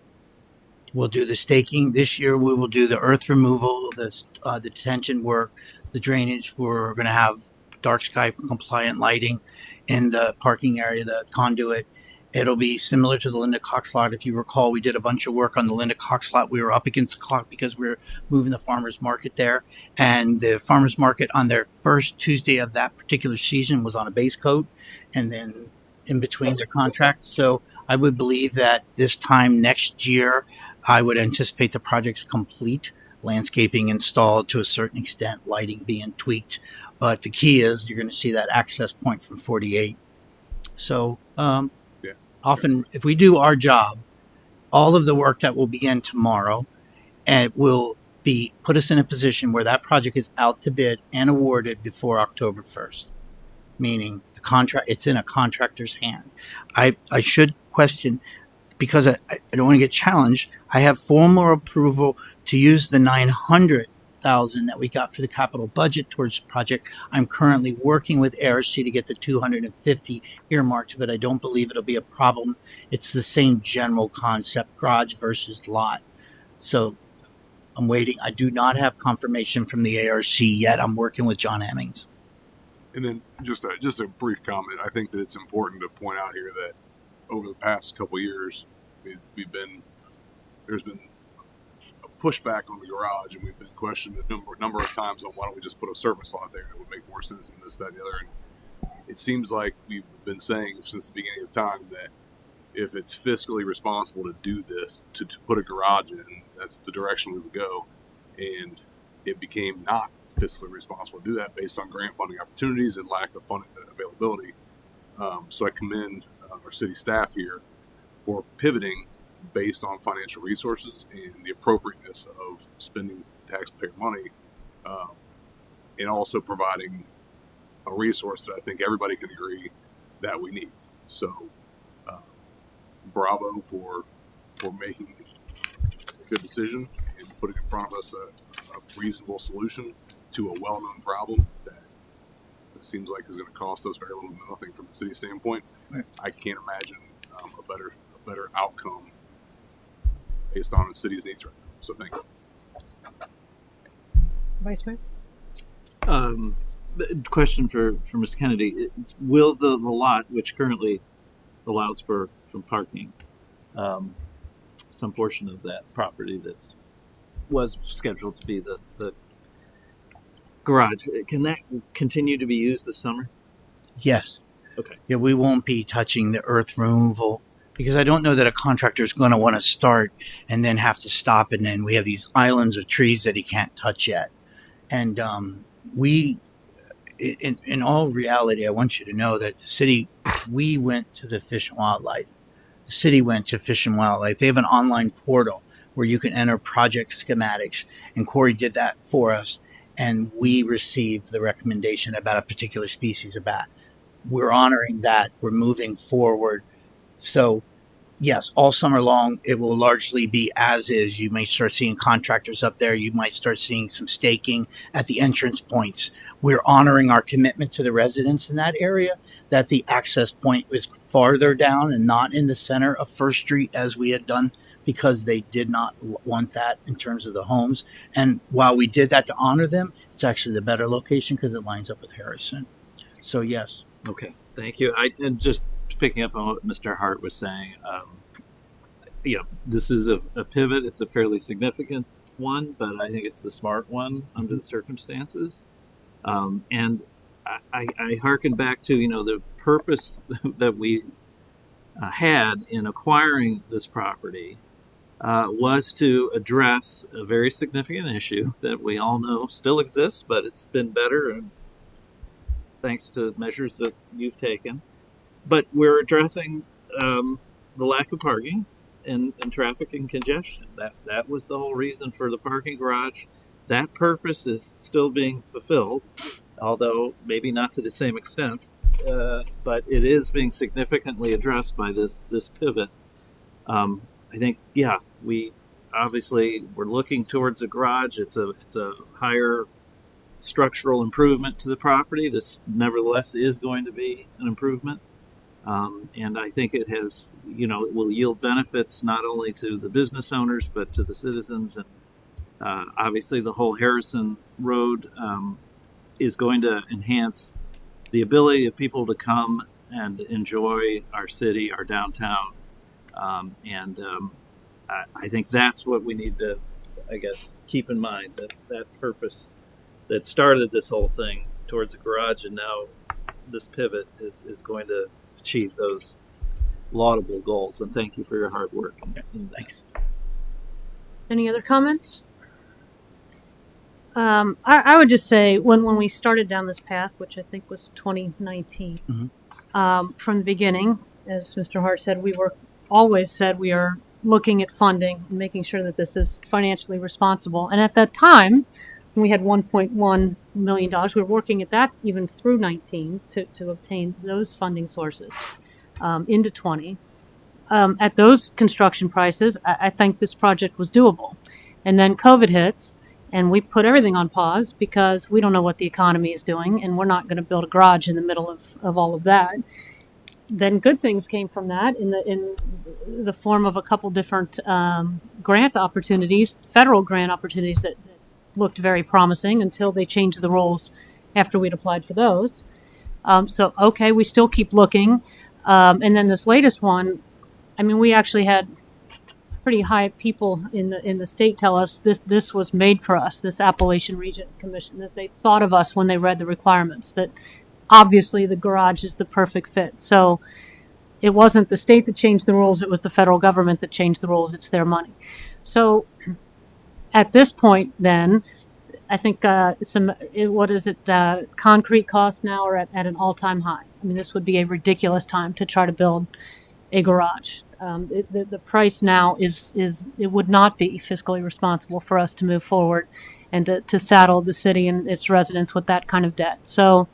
we'll do the staking. This year, we will do the earth removal, the detention work, the drainage. We're going to have dark sky compliant lighting in the parking area, the conduit. It'll be similar to the Linda Cox lot. If you recall, we did a bunch of work on the Linda Cox lot. We were up against the clock because we were moving the farmers market there. And the farmers market on their first Tuesday of that particular season was on a base coat and then in between their contracts. So I would believe that this time next year, I would anticipate the project's complete, landscaping installed to a certain extent, lighting being tweaked. But the key is you're going to see that access point from 48. So, often, if we do our job, all of the work that will begin tomorrow and will put us in a position where that project is out to bid and awarded before October 1st, meaning the contract, it's in a contractor's hand. I should question, because I don't want to get challenged, I have formal approval to use the $900,000 that we got for the capital budget towards the project. I'm currently working with ARC to get the 250 earmarked, but I don't believe it'll be a problem. It's the same general concept, garage versus lot. So I'm waiting. I do not have confirmation from the ARC yet. I'm working with John Hemmings. And then just a brief comment. I think that it's important to point out here that over the past couple of years, there's been pushback on the garage, and we've been questioned a number of times on why don't we just put a service lot there. It would make more sense than this, that, and the other. And it seems like we've been saying since the beginning of time that if it's fiscally responsible to do this, to put a garage in, that's the direction we would go. And it became not fiscally responsible to do that based on grant funding opportunities and lack of funding availability. So I commend our city staff here for pivoting based on financial resources and the appropriateness of spending taxpayer money, and also providing a resource that I think everybody can agree that we need. So, bravo for making a good decision and putting in front of us a reasonable solution to a well-known problem that it seems like is going to cost us very little to nothing from the city standpoint. Right. I can't imagine a better outcome based on the city's needs right now. So thank you. Vice Mayor? Question for Mr. Kennedy. Will the lot, which currently allows for parking, some portion of that property that was scheduled to be the garage, can that continue to be used this summer? Yes. Okay. Yeah, we won't be touching the earth removal because I don't know that a contractor is going to want to start and then have to stop, and then we have these islands of trees that he can't touch yet. And we, in all reality, I want you to know that the city, we went to the Fish and Wildlife. The city went to Fish and Wildlife. They have an online portal where you can enter project schematics, and Corey did that for us, and we received the recommendation about a particular species of bat. We're honoring that. We're moving forward. So yes, all summer long, it will largely be as is. You may start seeing contractors up there. You might start seeing some staking at the entrance points. We're honoring our commitment to the residents in that area that the access point is farther down and not in the center of First Street as we had done, because they did not want that in terms of the homes. And while we did that to honor them, it's actually the better location because it lines up with Harrison. So yes. Okay, thank you. And just picking up on what Mr. Hart was saying, this is a pivot. It's a fairly significant one, but I think it's the smart one under the circumstances. And I hearken back to, the purpose that we had in acquiring this property was to address a very significant issue that we all know still exists, but it's been better, and thanks to measures that you've taken. But we're addressing the lack of parking and traffic and congestion. That was the whole reason for the parking garage. That purpose is still being fulfilled, although maybe not to the same extent, but it is being significantly addressed by this pivot. I think, we obviously we're looking towards a garage. It's a higher structural improvement to the property. This nevertheless is going to be an improvement. And I think it has, it will yield benefits not only to the business owners, but to the citizens. And obviously the whole Harrison Road is going to enhance the ability of people to come and enjoy our city, our downtown. I think that's what we need to, keep in mind, that purpose that started this whole thing towards a garage, and now this pivot is going to achieve those laudable goals. And thank you for your hard work. Thanks. Any other comments? I would just say when we started down this path, which I think was 2019, from the beginning, as Mr. Hart said, we always said we are looking at funding and making sure that this is financially responsible. And at that time, when we had $1.1 million, we were working at that even through 19 to obtain those funding sources into 20. At those construction prices, I think this project was doable. And then COVID hits, and we put everything on pause because we don't know what the economy is doing, and we're not going to build a garage in the middle of all of that. Then good things came from that in the form of a couple different grant opportunities, federal grant opportunities that looked very promising until they changed the rules after we'd applied for those. We still keep looking. And then this latest one, we actually had pretty high people in the state tell us this was made for us, this Appalachian Region Commission, that they thought of us when they read the requirements, that obviously the garage is the perfect fit. So it wasn't the state that changed the rules, it was the federal government that changed the rules. It's their money. So at this point then, I think concrete costs now are at an all-time high. This would be a ridiculous time to try to build a garage. The price now is it would not be fiscally responsible for us to move forward and to saddle the city and its residents with that kind of debt. So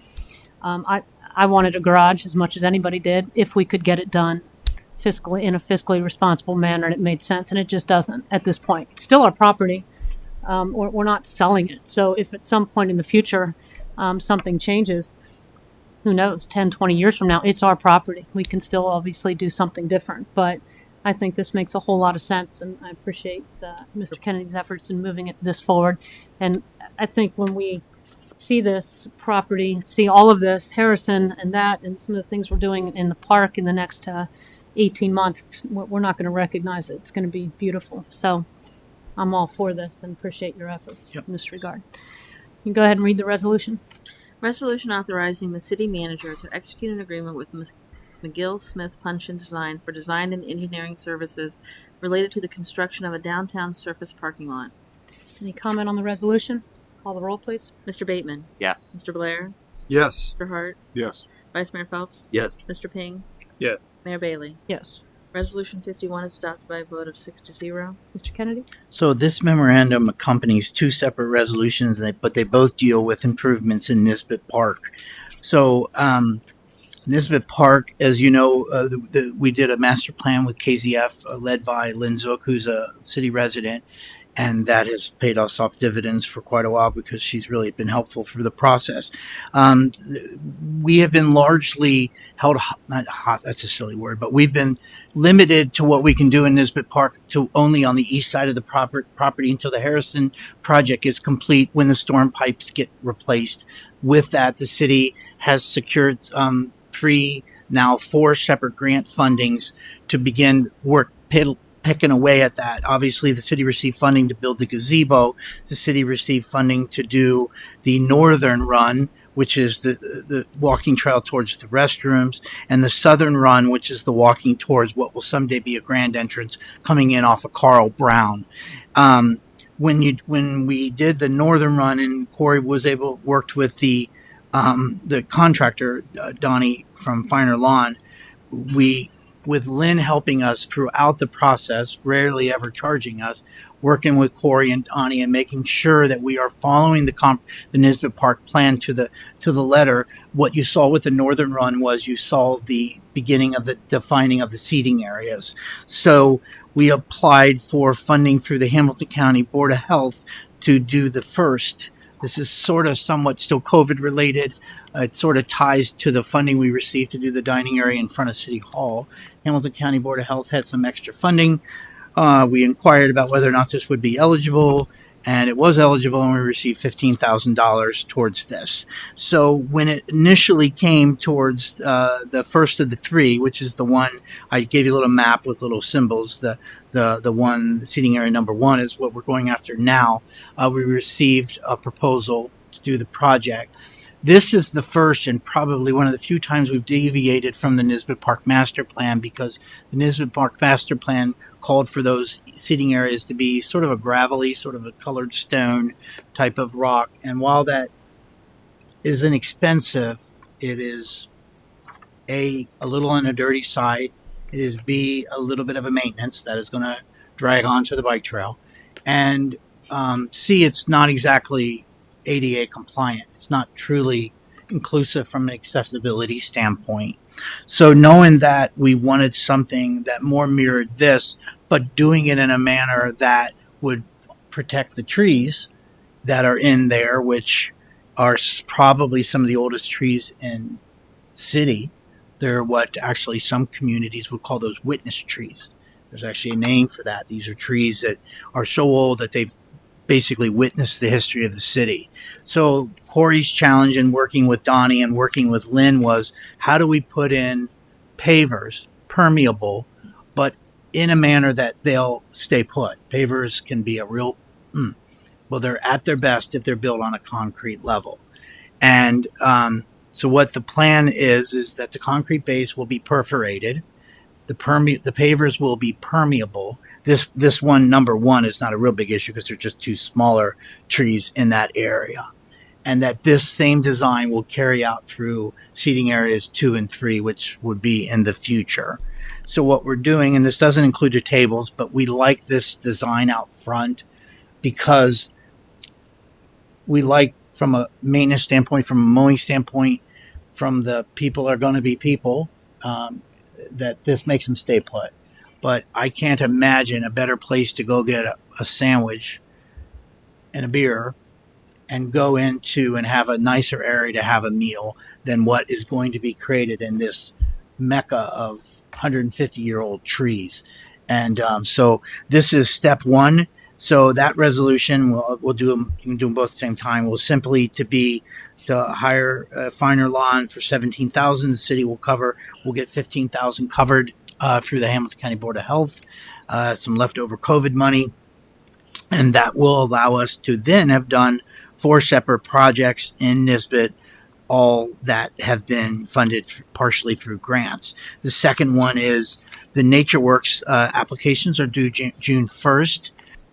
I wanted a garage as much as anybody did if we could get it done in a fiscally responsible manner, and it made sense, and it just doesn't at this point. It's still our property. We're not selling it. So if at some point in the future something changes, who knows, 10, 20 years from now, it's our property. We can still obviously do something different. But I think this makes a whole lot of sense, and I appreciate Mr. Kennedy's efforts in moving this forward. And I think when we see this property, see all of this, Harrison and that, and some of the things we're doing in the park in the next 18 months, we're not going to recognize it. It's going to be beautiful. So I'm all for this and appreciate your efforts in this regard. You can go ahead and read the resolution. Resolution authorizing the city manager to execute an agreement with McGill Smith Punch and Design for design and engineering services related to the construction of a downtown surface parking lot. Any comment on the resolution? Call the roll, please. Mr. Bateman? Yes. Mr. Blair? Yes. Mr. Hart? Yes. Vice Mayor Phelps? Yes. Mr. Ping? Yes. Mayor Bailey? Yes. Resolution 51 is adopted by a vote of 6-0. Mr. Kennedy? So this memorandum accompanies two separate resolutions, but they both deal with improvements in Nisbet Park. So Nisbet Park, as you know, we did a master plan with KZF led by Lynn Zook, who's a city resident, and that has paid us off dividends for quite a while because she's really been helpful through the process. We have been largely held not hot, that's a silly word, but we've been limited to what we can do in Nisbet Park to only on the east side of the property until the Harrison project is complete when the storm pipes get replaced. With that, the city has secured 4 separate grant fundings to begin picking away at that. Obviously, the city received funding to build the gazebo. The city received funding to do the northern run, which is the walking trail towards the restrooms, and the southern run, which is the walking towards what will someday be a grand entrance coming in off of Carl Brown. When we did the northern run, and Corey worked with the contractor, Donnie from Finer Lawn, with Lynn helping us throughout the process, rarely ever charging us, working with Corey and Donnie and making sure that we are following the Nisbet Park plan to the letter. What you saw with the northern run was you saw the beginning of the defining of the seating areas. So we applied for funding through the Hamilton County Board of Health to do the first. This is sort of somewhat still COVID related. It sort of ties to the funding we received to do the dining area in front of City Hall. Hamilton County Board of Health had some extra funding. We inquired about whether or not this would be eligible, and it was eligible, and we received $15,000 towards this. So when it initially came towards the first of the 3, which is the one I gave you a little map with little symbols, the seating area number 1 is what we're going after now. We received a proposal to do the project. This is the first and probably one of the few times we've deviated from the Nisbet Park Master Plan, because the Nisbet Park Master Plan called for those seating areas to be sort of a gravelly, sort of a colored stone type of rock. And while that is inexpensive, it is A, a little on the dirty side. It is B, a little bit of a maintenance that is going to drag onto the bike trail. And C, it's not exactly ADA compliant. It's not truly inclusive from an accessibility standpoint. So knowing that we wanted something that more mirrored this, but doing it in a manner that would protect the trees that are in there, which are probably some of the oldest trees in the city. They're what actually some communities would call those witness trees. There's actually a name for that. These are trees that are so old that they've basically witnessed the history of the city. So Corey's challenge in working with Donnie and working with Lynn was, how do we put in pavers, permeable, but in a manner that they'll stay put? Pavers can be a real, well, they're at their best if they're built on a concrete level. And so what the plan is that the concrete base will be perforated. The pavers will be permeable. This one, number 1, is not a real big issue because they're just 2 smaller trees in that area. And that this same design will carry out through seating areas 2 and 3, which would be in the future. So what we're doing, and this doesn't include the tables, but we like this design out front because we like, from a maintenance standpoint, from a mowing standpoint, from the people are going to be people, that this makes them stay put. But I can't imagine a better place to go get a sandwich and a beer and go into and have a nicer area to have a meal than what is going to be created in this mecca of 150-year-old trees. And so this is step 1. So that resolution, we'll do them. You can do them both at the same time. Will simply to hire Finer Lawn for $17,000. The city will get $15,000 covered through the Hamilton County Board of Health, some leftover COVID money, and that will allow us to then have done 4 separate projects in Nisbet, all that have been funded partially through grants. The second one is the NatureWorks applications are due June 1st.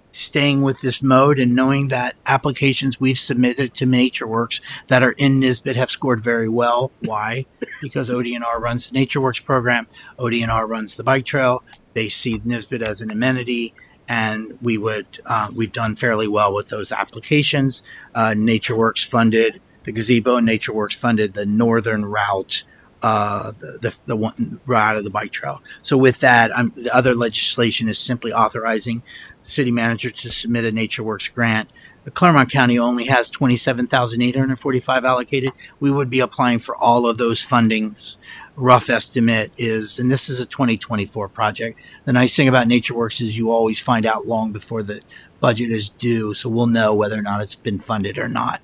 Staying with this mode and knowing that applications we've submitted to NatureWorks that are in Nisbet have scored very well. Why? Because ODNR runs the NatureWorks program. ODNR runs the bike trail. They see Nisbet as an amenity, and we've done fairly well with those applications. NatureWorks funded the gazebo. NatureWorks funded the northern route the one route of the bike trail. So with that, the other legislation is simply authorizing the city manager to submit a NatureWorks grant. Claremont County only has 27,845 allocated. We would be applying for all of those fundings. Rough estimate is, and this is a 2024 project. The nice thing about NatureWorks is you always find out long before the budget is due, so we'll know whether or not it's been funded or not.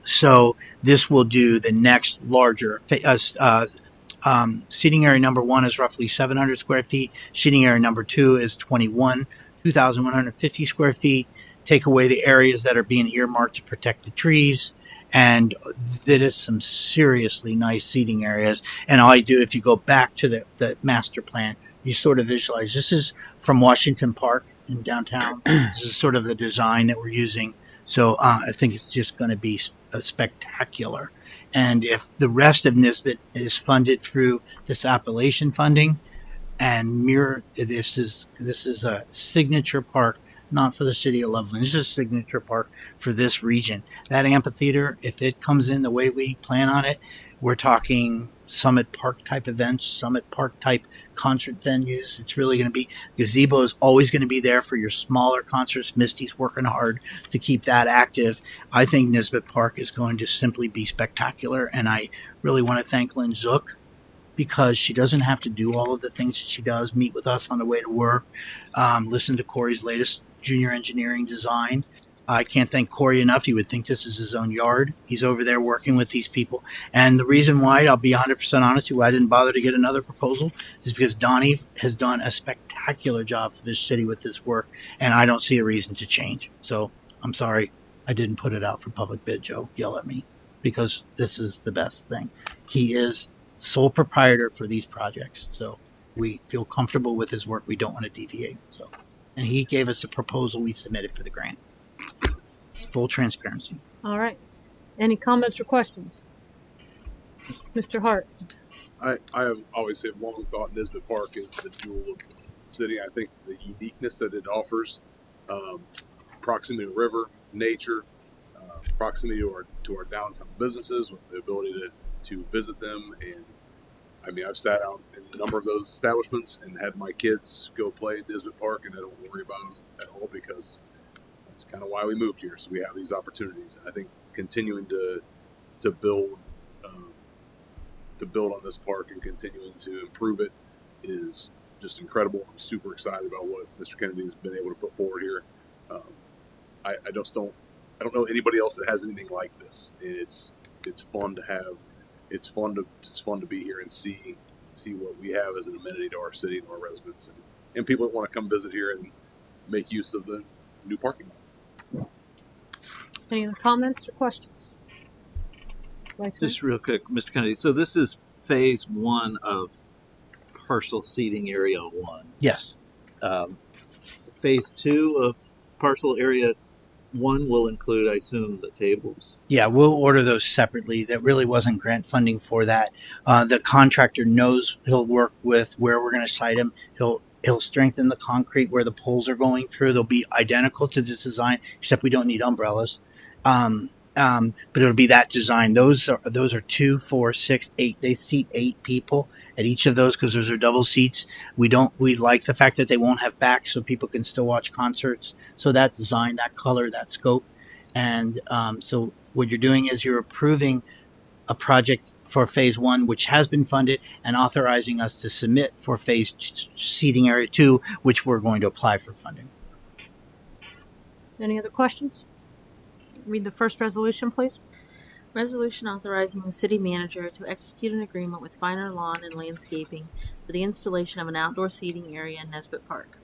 So this will do the next larger seating area number 1 is roughly 700 square feet. Seating area number 2 is 2,150 square feet. Take away the areas that are being earmarked to protect the trees. And that is some seriously nice seating areas. And all I do, if you go back to the master plan, you sort of visualize, this is from Washington Park in downtown. This is sort of the design that we're using. So I think it's just going to be spectacular. And if the rest of Nisbet is funded through this Appalachian funding, and this is a signature park, not for the city of Loveland. This is a signature park for this region. That amphitheater, if it comes in the way we plan on it, we're talking Summit Park type events, Summit Park type concert venues. It's really going to be, gazebo is always going to be there for your smaller concerts. Misty's working hard to keep that active. I think Nisbet Park is going to simply be spectacular. And I really want to thank Lynn Zook, because she doesn't have to do all of the things that she does, meet with us on the way to work, listen to Corey's latest junior engineering design. I can't thank Corey enough. You would think this is his own yard. He's over there working with these people. And the reason why, I'll be 100% honest with you, I didn't bother to get another proposal is because Donnie has done a spectacular job for this city with this work, and I don't see a reason to change. So I'm sorry I didn't put it out for public bid, Joe. Yell at me, because this is the best thing. He is sole proprietor for these projects, so we feel comfortable with his work. We don't want to deviate. So, and he gave us a proposal we submitted for the grant. Full transparency. All right. Any comments or questions? Mr. Hart. I have always have long thought Nisbet Park is the jewel of the city. I think the uniqueness that it offers, proximity to river, nature, proximity to our downtown businesses with the ability to visit them. And I mean, I've sat out in a number of those establishments and had my kids go play at Nisbet Park, and I don't worry about them at all, because that's kind of why we moved here. So we have these opportunities. And I think continuing to build on this park and continuing to improve it is just incredible. I'm super excited about what Mr. Kennedy has been able to put forward here. I don't know anybody else that has anything like this. It's fun to have. It's fun to be here and see what we have as an amenity to our city and our residents, and people that want to come visit here and make use of the new parking lot. Any other comments or questions? Just real quick, Mr. Kennedy. So this is phase 1 of parcel seating area 1. Yes. Phase 2 of parcel area 1 will include, I assume, the tables. Yeah, we'll order those separately. That really wasn't grant funding for that. The contractor knows he'll work with where we're going to site them. He'll strengthen the concrete where the poles are going through. They'll be identical to this design, except we don't need umbrellas. But it'll be that design. Those are 2, 4, 6, 8. They seat 8 people at each of those because those are double seats. We like the fact that they won't have backs, so people can still watch concerts. So that design, that color, that scope, and so what you're doing is you're approving a project for phase 1, which has been funded, and authorizing us to submit for phase seating area 2, which we're going to apply for funding. Any other questions? Read the first resolution, please. Resolution authorizing the city manager to execute an agreement with Finer Lawn and Landscaping for the installation of an outdoor seating area in Nisbet Park.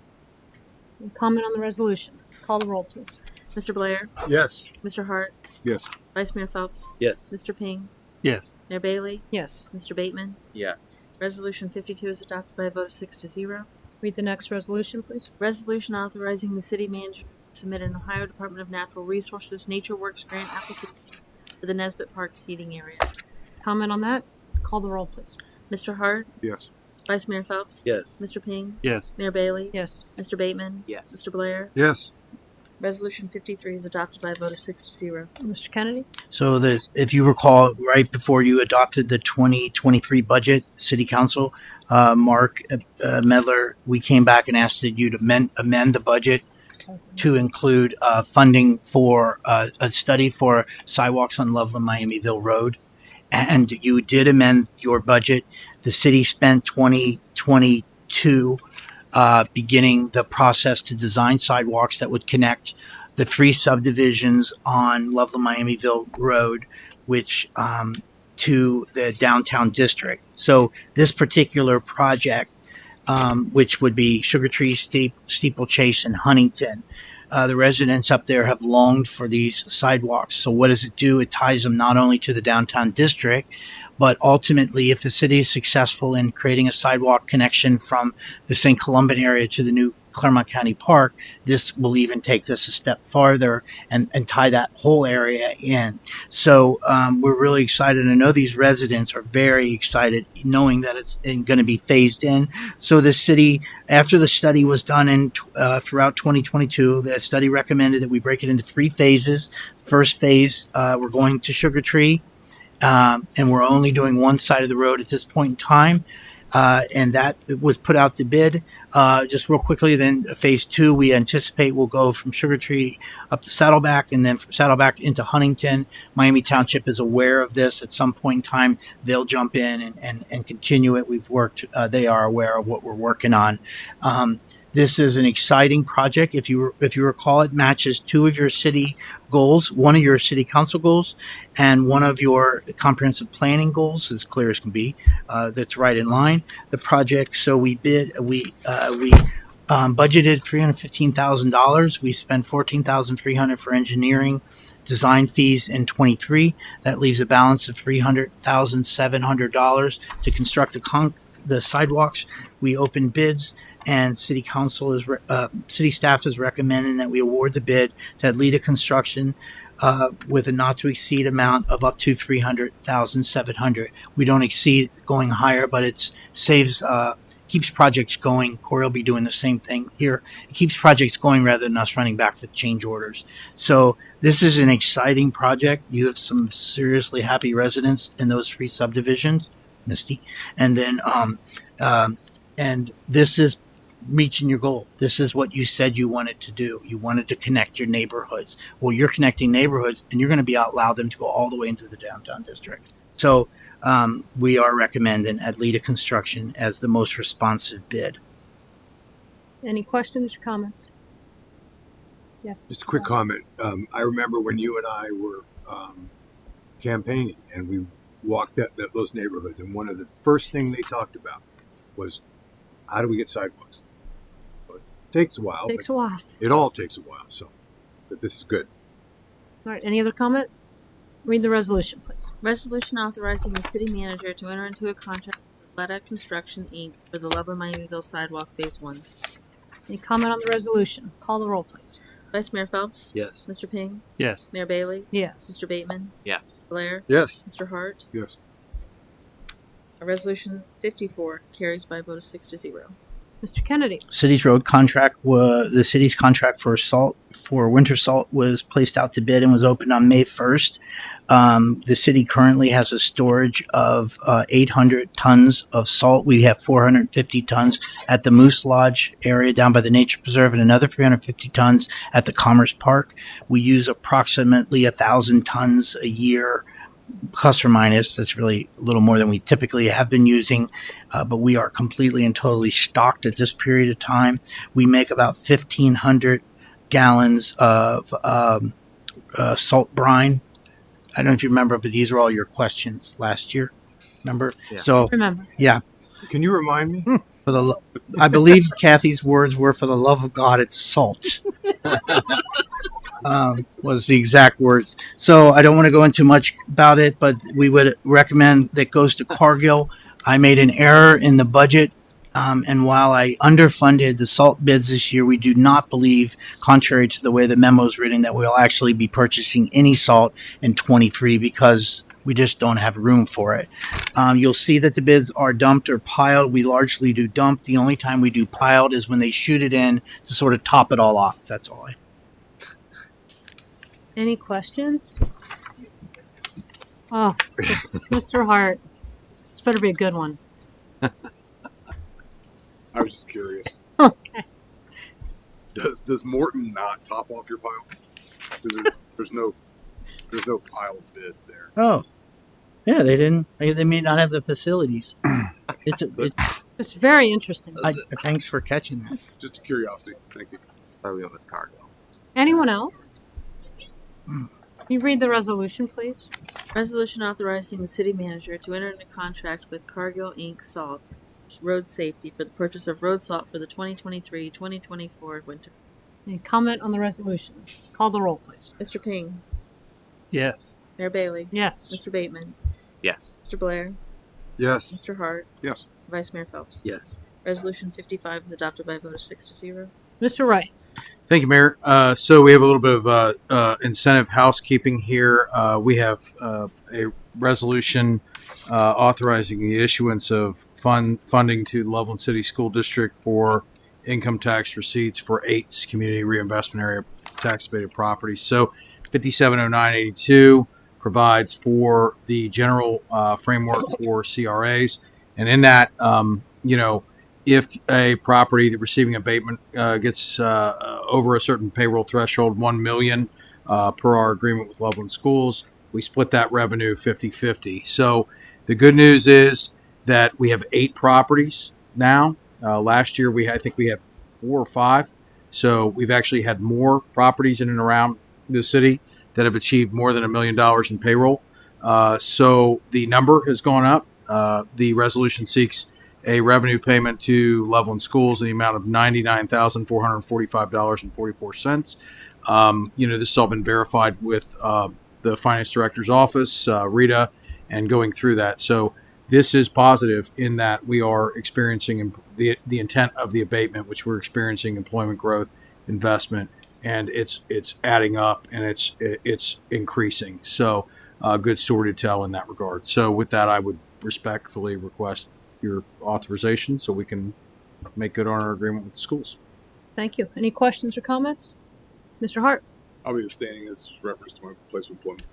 Any comment on the resolution? Call the roll, please. Mr. Blair? Yes. Mr. Hart? Yes. Vice Mayor Phelps? Yes. Mr. Ping? Yes. Mayor Bailey? Yes. Mr. Bateman? Yes. Resolution 52 is adopted by a vote of 6-0. Read the next resolution, please. Resolution authorizing the city manager to submit an Ohio Department of Natural Resources NatureWorks grant application for the Nisbet Park seating area. Comment on that? Call the roll, please. Mr. Hart? Yes. Vice Mayor Phelps? Yes. Mr. Ping? Yes. Mayor Bailey? Yes. Mr. Bateman? Yes. Mr. Blair? Yes. Resolution 53 is adopted by a vote of 6 to 0. Mr. Kennedy? So if you recall, right before you adopted the 2023 budget, City Council, Mark Medler, we came back and asked that you to amend the budget to include funding for a study for sidewalks on Loveland Miamiville Road. And you did amend your budget. The city spent 2022 beginning the process to design sidewalks that would connect the three subdivisions on Loveland Miamiville Road, which to the downtown district. So this particular project, which would be Sugar Tree, Steeplechase, and Huntington, the residents up there have longed for these sidewalks. So what does it do? It ties them not only to the downtown district, but ultimately, if the city is successful in creating a sidewalk connection from the St. Columban area to the new Claremont County Park, this will even take this a step farther and tie that whole area in. So we're really excited. I know these residents are very excited knowing that it's going to be phased in. So the city, after the study was done in throughout 2022, the study recommended that we break it into 3 phases. First phase, we're going to Sugar Tree, and we're only doing one side of the road at this point in time. And that was put out to bid. Just real quickly, then phase 2, we anticipate will go from Sugar Tree up to Saddleback, and then from Saddleback into Huntington. Miami Township is aware of this. At some point in time, they'll jump in and continue it. We've worked, they are aware of what we're working on. This is an exciting project. If you recall, it matches 2 of your city goals, 1 of your city council goals, and 1 of your comprehensive planning goals, as clear as can be. That's right in line. The project. So we budgeted $315,000. We spent $14,300 for engineering, design fees in 23. That leaves a balance of $300,700 to construct the sidewalks. We opened bids. And city staff is recommending that we award the bid to Adlita Construction with a not to exceed amount of up to $300,700. We don't exceed going higher, but it keeps projects going. Corey will be doing the same thing here. It keeps projects going rather than us running back with change orders. So this is an exciting project. You have some seriously happy residents in those 3 subdivisions, Misty, and then and this is reaching your goal. This is what you said you wanted to do. You wanted to connect your neighborhoods. Well, you're connecting neighborhoods, and you're going to allow them to go all the way into the downtown district. So we are recommending Adlita Construction as the most responsive bid. Any questions or comments? Yes. Just a quick comment. I remember when you and I were campaigning, and we walked those neighborhoods, and one of the first things they talked about was, how do we get sidewalks? Takes a while. Takes a while. It all takes a while. So, but this is good. All right. Any other comment? Read the resolution, please. Resolution authorizing the city manager to enter into a contract with Letta Construction, Inc. for the Loveland Miamiville Sidewalk Phase 1. Any comment on the resolution? Call the roll, please. Vice Mayor Phelps? Yes. Mr. Ping? Yes. Mayor Bailey? Yes. Mr. Bateman? Yes. Blair? Yes. Mr. Hart? Yes. Resolution 54 carries by a vote of 6 to 0. Mr. Kennedy. City's road contract the city's contract for winter salt was placed out to bid and was opened on May 1st. The city currently has a storage of 800 tons of salt. We have 450 tons at the Moose Lodge area down by the Nature Preserve and another 350 tons at the Commerce Park. We use approximately 1,000 tons a year, plus or minus. That's really a little more than we typically have been using, but we are completely and totally stocked at this period of time. We make about 1,500 gallons of salt brine. I don't know if you remember, but these are all your questions last year. Remember? Yeah. So, Remember. yeah. Can you remind me? I believe Kathy's words were, "For the love of God, it's salt." Was the exact words. So I don't want to go into much about it, but we would recommend that goes to Cargill. I made an error in the budget, and while I underfunded the salt bids this year, we do not believe, contrary to the way the memo is written, that we'll actually be purchasing any salt in 23 because we just don't have room for it. You'll see that the bids are dumped or piled. We largely do dumped. The only time we do piled is when they shoot it in to sort of top it all off. That's all. Any questions? Oh, it's Mr. Hart. This better be a good one. I was just curious. Okay. Does Morton not top off your pile? There's no pile bid there. Oh, yeah, they didn't. They may not have the facilities. It's very interesting. Thanks for catching that. Just a curiosity. Thank you. So we went with Cargill. Anyone else? Can you read the resolution, please? Resolution authorizing the city manager to enter into contract with Cargill Inc. Salt Road Safety for the purchase of road salt for the 2023-2024 winter. Any comment on the resolution? Call the roll, please. Mr. Ping, Yes. Mayor Bailey, Yes. Mr. Bateman, Yes. Mr. Blair, Yes. Mr. Hart, Yes. Vice Mayor Phelps. Yes. Resolution 55 is adopted by a vote of 6-0. Mr. Wright. Thank you, Mayor. So we have a little bit of incentive housekeeping here. We have a resolution authorizing the issuance of funding to the Loveland City School District for income tax receipts for 8 community reinvestment area tax abated properties. So 570982 provides for the general framework for CRAs, and in that, if a property that receiving abatement gets over a certain payroll threshold, 1 million per our agreement with Loveland Schools, we split that revenue 50-50. So the good news is that we have 8 properties now. Last year I think we had 4 or 5. So we've actually had more properties in and around the city that have achieved more than $1 million in payroll. So the number has gone up. The resolution seeks a revenue payment to Loveland Schools in the amount of $99,445.44. This has all been verified with the finance director's office, Rita, and going through that. So this is positive in that we are experiencing the intent of the abatement, which we're experiencing employment growth, investment, and it's adding up and it's increasing. So good story to tell in that regard. So with that, I would respectfully request your authorization so we can make good on our agreement with the schools. Thank you. Any questions or comments? Mr. Hart. I'll be abstaining as reference to my place of employment.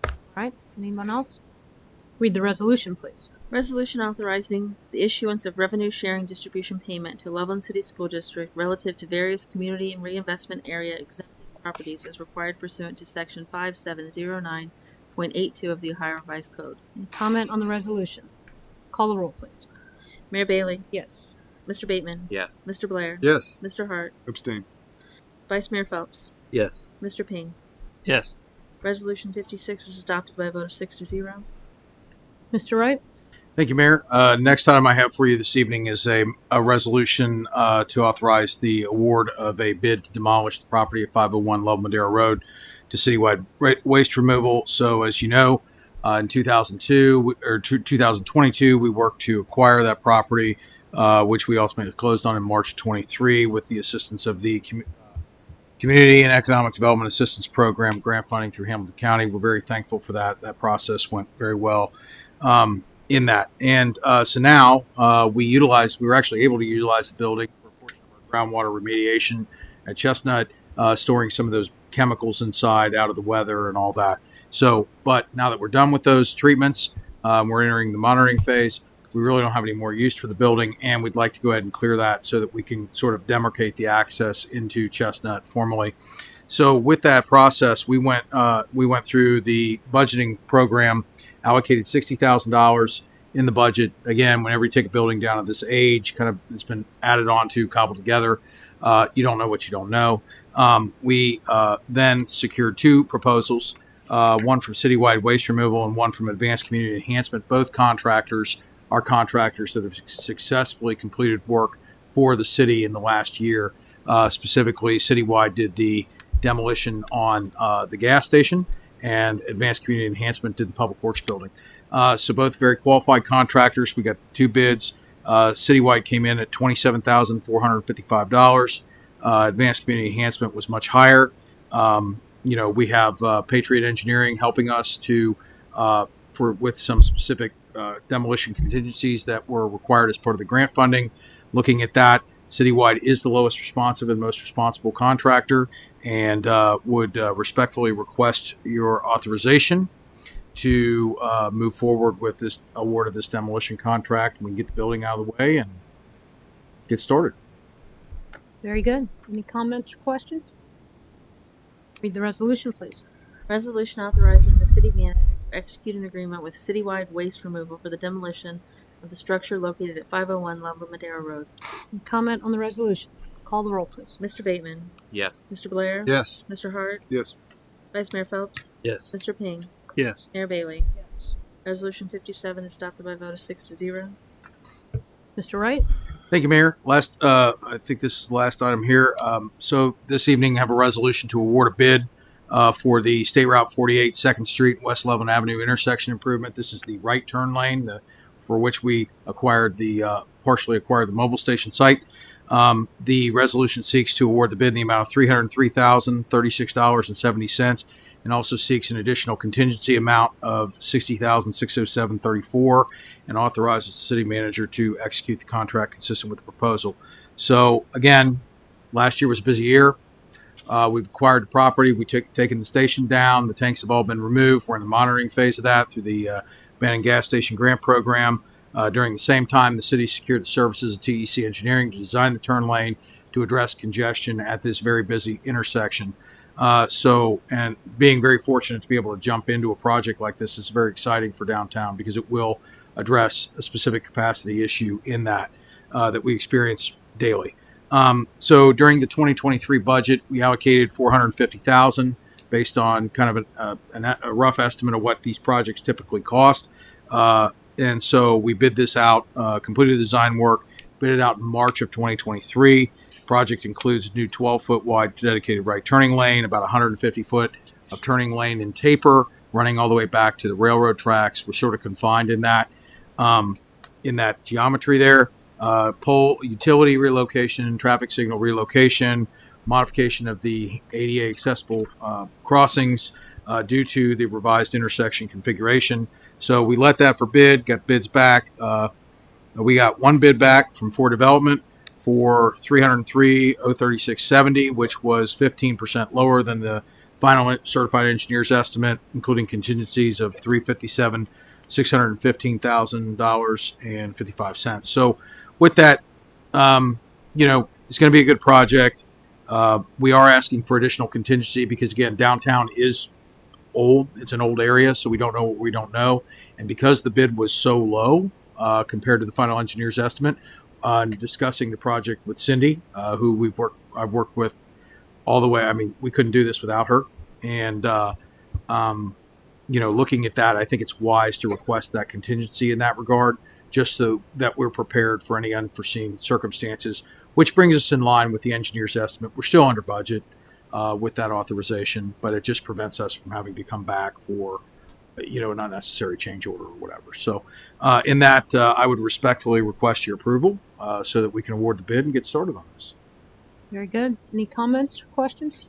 All right. Anyone else? Read the resolution, please. Resolution authorizing the issuance of revenue sharing distribution payment to Loveland City School District relative to various community and reinvestment area exempted properties as required pursuant to Section 5709.82 of the Ohio Revised Code. Any comment on the resolution? Call the roll, please. Mayor Bailey, Yes. Mr. Bateman, Yes. Mr. Blair, Yes. Mr. Hart, Abstain. Vice Mayor Phelps, Yes. Mr. Ping. Yes. Resolution 56 is adopted by a vote of 6-0. Mr. Wright. Thank you, Mayor. Next item I have for you this evening is a resolution to authorize the award of a bid to demolish the property at 501 Love Madera Road to citywide waste removal. So as you know, in 2022, we worked to acquire that property, which we ultimately closed on in March 23 with the assistance of the Community and Economic Development Assistance Program grant funding through Hamilton County. We're very thankful for that. That process went very well in that. And so now we were actually able to utilize the building for a portion of our groundwater remediation at Chestnut, storing some of those chemicals inside out of the weather and all that. So, but now that we're done with those treatments, we're entering the monitoring phase. We really don't have any more use for the building, and we'd like to go ahead and clear that so that we can sort of demarcate the access into Chestnut formally. So with that process, we went through the budgeting program, allocated $60,000 in the budget. Again, whenever you take a building down at this age, kind of it's been added on to, cobbled together. You don't know what you don't know. We then secured 2 proposals. One from citywide waste removal and one from advanced community enhancement. Both contractors are contractors that have successfully completed work for the city in the last year. Specifically, citywide did the demolition on the gas station, and advanced community enhancement did the public works building. So both very qualified contractors. We got 2 bids. Citywide came in at $27,455. Advanced community enhancement was much higher. We have Patriot Engineering helping us with some specific demolition contingencies that were required as part of the grant funding. Looking at that, Citywide is the lowest responsive and most responsible contractor, and would respectfully request your authorization to move forward with this award of this demolition contract. We can get the building out of the way and get started. Very good. Any comments or questions? Read the resolution, please. Resolution authorizing the city manager to execute an agreement with Citywide Waste Removal for the demolition of the structure located at 501 Loveland Madera Road. Any comment on the resolution? Call the roll, please. Mr. Bateman, Yes. Mr. Blair, Yes. Mr. Hart, Yes. Vice Mayor Phelps, Yes. Mr. Ping, Yes. Mayor Bailey. Yes. Resolution 57 is adopted by a vote of 6-0. Mr. Wright? Thank you, Mayor. I think this is the last item here. So this evening, I have a resolution to award a bid for the State Route 48 Second Street West Loveland Avenue intersection improvement. This is the right turn lane for which we partially acquired the mobile station site. The resolution seeks to award the bid in the amount of $303,036.70, and also seeks an additional contingency amount of $60,607.34, and authorizes the city manager to execute the contract consistent with the proposal. So again, last year was a busy year. We've acquired the property. We've taken the station down. The tanks have all been removed. We're in the monitoring phase of that through the abandoned gas station grant program. During the same time, the city secured the services of TEC Engineering to design the turn lane to address congestion at this very busy intersection. And being very fortunate to be able to jump into a project like this is very exciting for downtown, because it will address a specific capacity issue in that we experience daily. So during the 2023 budget, we allocated $450,000 based on kind of a rough estimate of what these projects typically cost. And so we bid this out, completed the design work, bid it out in March of 2023. Project includes a new 12-foot wide dedicated right turning lane, about 150 foot of turning lane and taper, running all the way back to the railroad tracks. We're sort of confined in that geometry there. Pole utility relocation, traffic signal relocation, modification of the ADA accessible crossings due to the revised intersection configuration. So we let that for bid, got bids back. We got one bid back from Ford Development for $303,036.70, which was 15% lower than the final certified engineer's estimate, including contingencies of $615,055.55. So with that, it's going to be a good project. We are asking for additional contingency because, again, downtown is old. It's an old area, so we don't know what we don't know. And because the bid was so low compared to the final engineer's estimate, discussing the project with Cindy, who I've worked with all the way. I mean, we couldn't do this without her. And looking at that, I think it's wise to request that contingency in that regard, just so that we're prepared for any unforeseen circumstances, which brings us in line with the engineer's estimate. We're still under budget with that authorization, but it just prevents us from having to come back for an unnecessary change order or whatever. So in that, I would respectfully request your approval so that we can award the bid and get started on this. Very good. Any comments or questions?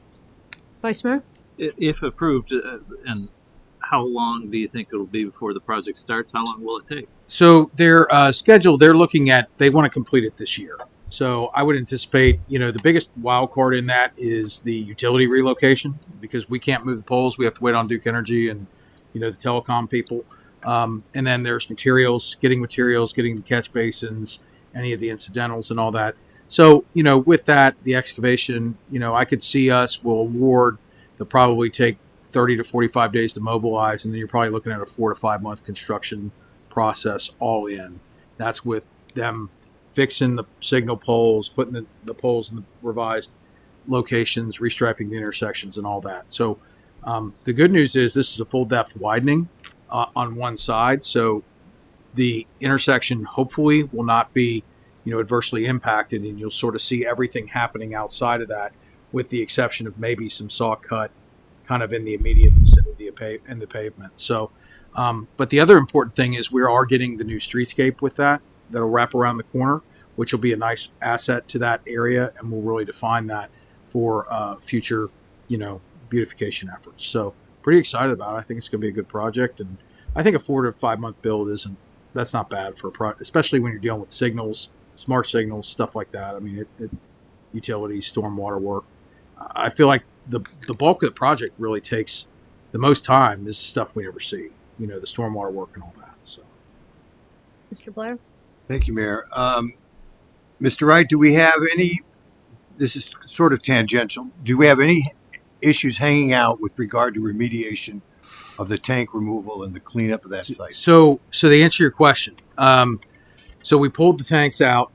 Vice Mayor? If approved, and how long do you think it'll be before the project starts? How long will it take? So their schedule, they want to complete it this year. So I would anticipate, the biggest wild card in that is the utility relocation, because we can't move the poles. We have to wait on Duke Energy and, the telecom people. And then there's getting the catch basins, any of the incidentals and all that. So, with that, the excavation, I could see will award. They'll probably take 30 to 45 days to mobilize, and then you're probably looking at a 4 to 5 month construction process all in. That's with them fixing the signal poles, putting the poles in the revised locations, restriping the intersections and all that. So the good news is this is a full depth widening on one side. So the intersection hopefully will not be, adversely impacted, and you'll sort of see everything happening outside of that, with the exception of maybe some saw cut kind of in the immediate vicinity in the pavement. So, but the other important thing is we are getting the new streetscape with that'll wrap around the corner, which will be a nice asset to that area, and will really define that for future, beautification efforts. So pretty excited about it. I think it's going to be a good project, and I think a 4 to 5 month build that's not bad for a project, especially when you're dealing with signals smart signals, stuff like that. I mean, utilities, stormwater work. I feel like the bulk of the project really takes the most time is stuff we never see. The stormwater work and all that. So, Mr. Blair? Thank you, Mayor. Mr. Wright, do we have any, this is sort of tangential, do we have any issues hanging out with regard to remediation of the tank removal and the cleanup of that site? So to answer your question, so we pulled the tanks out.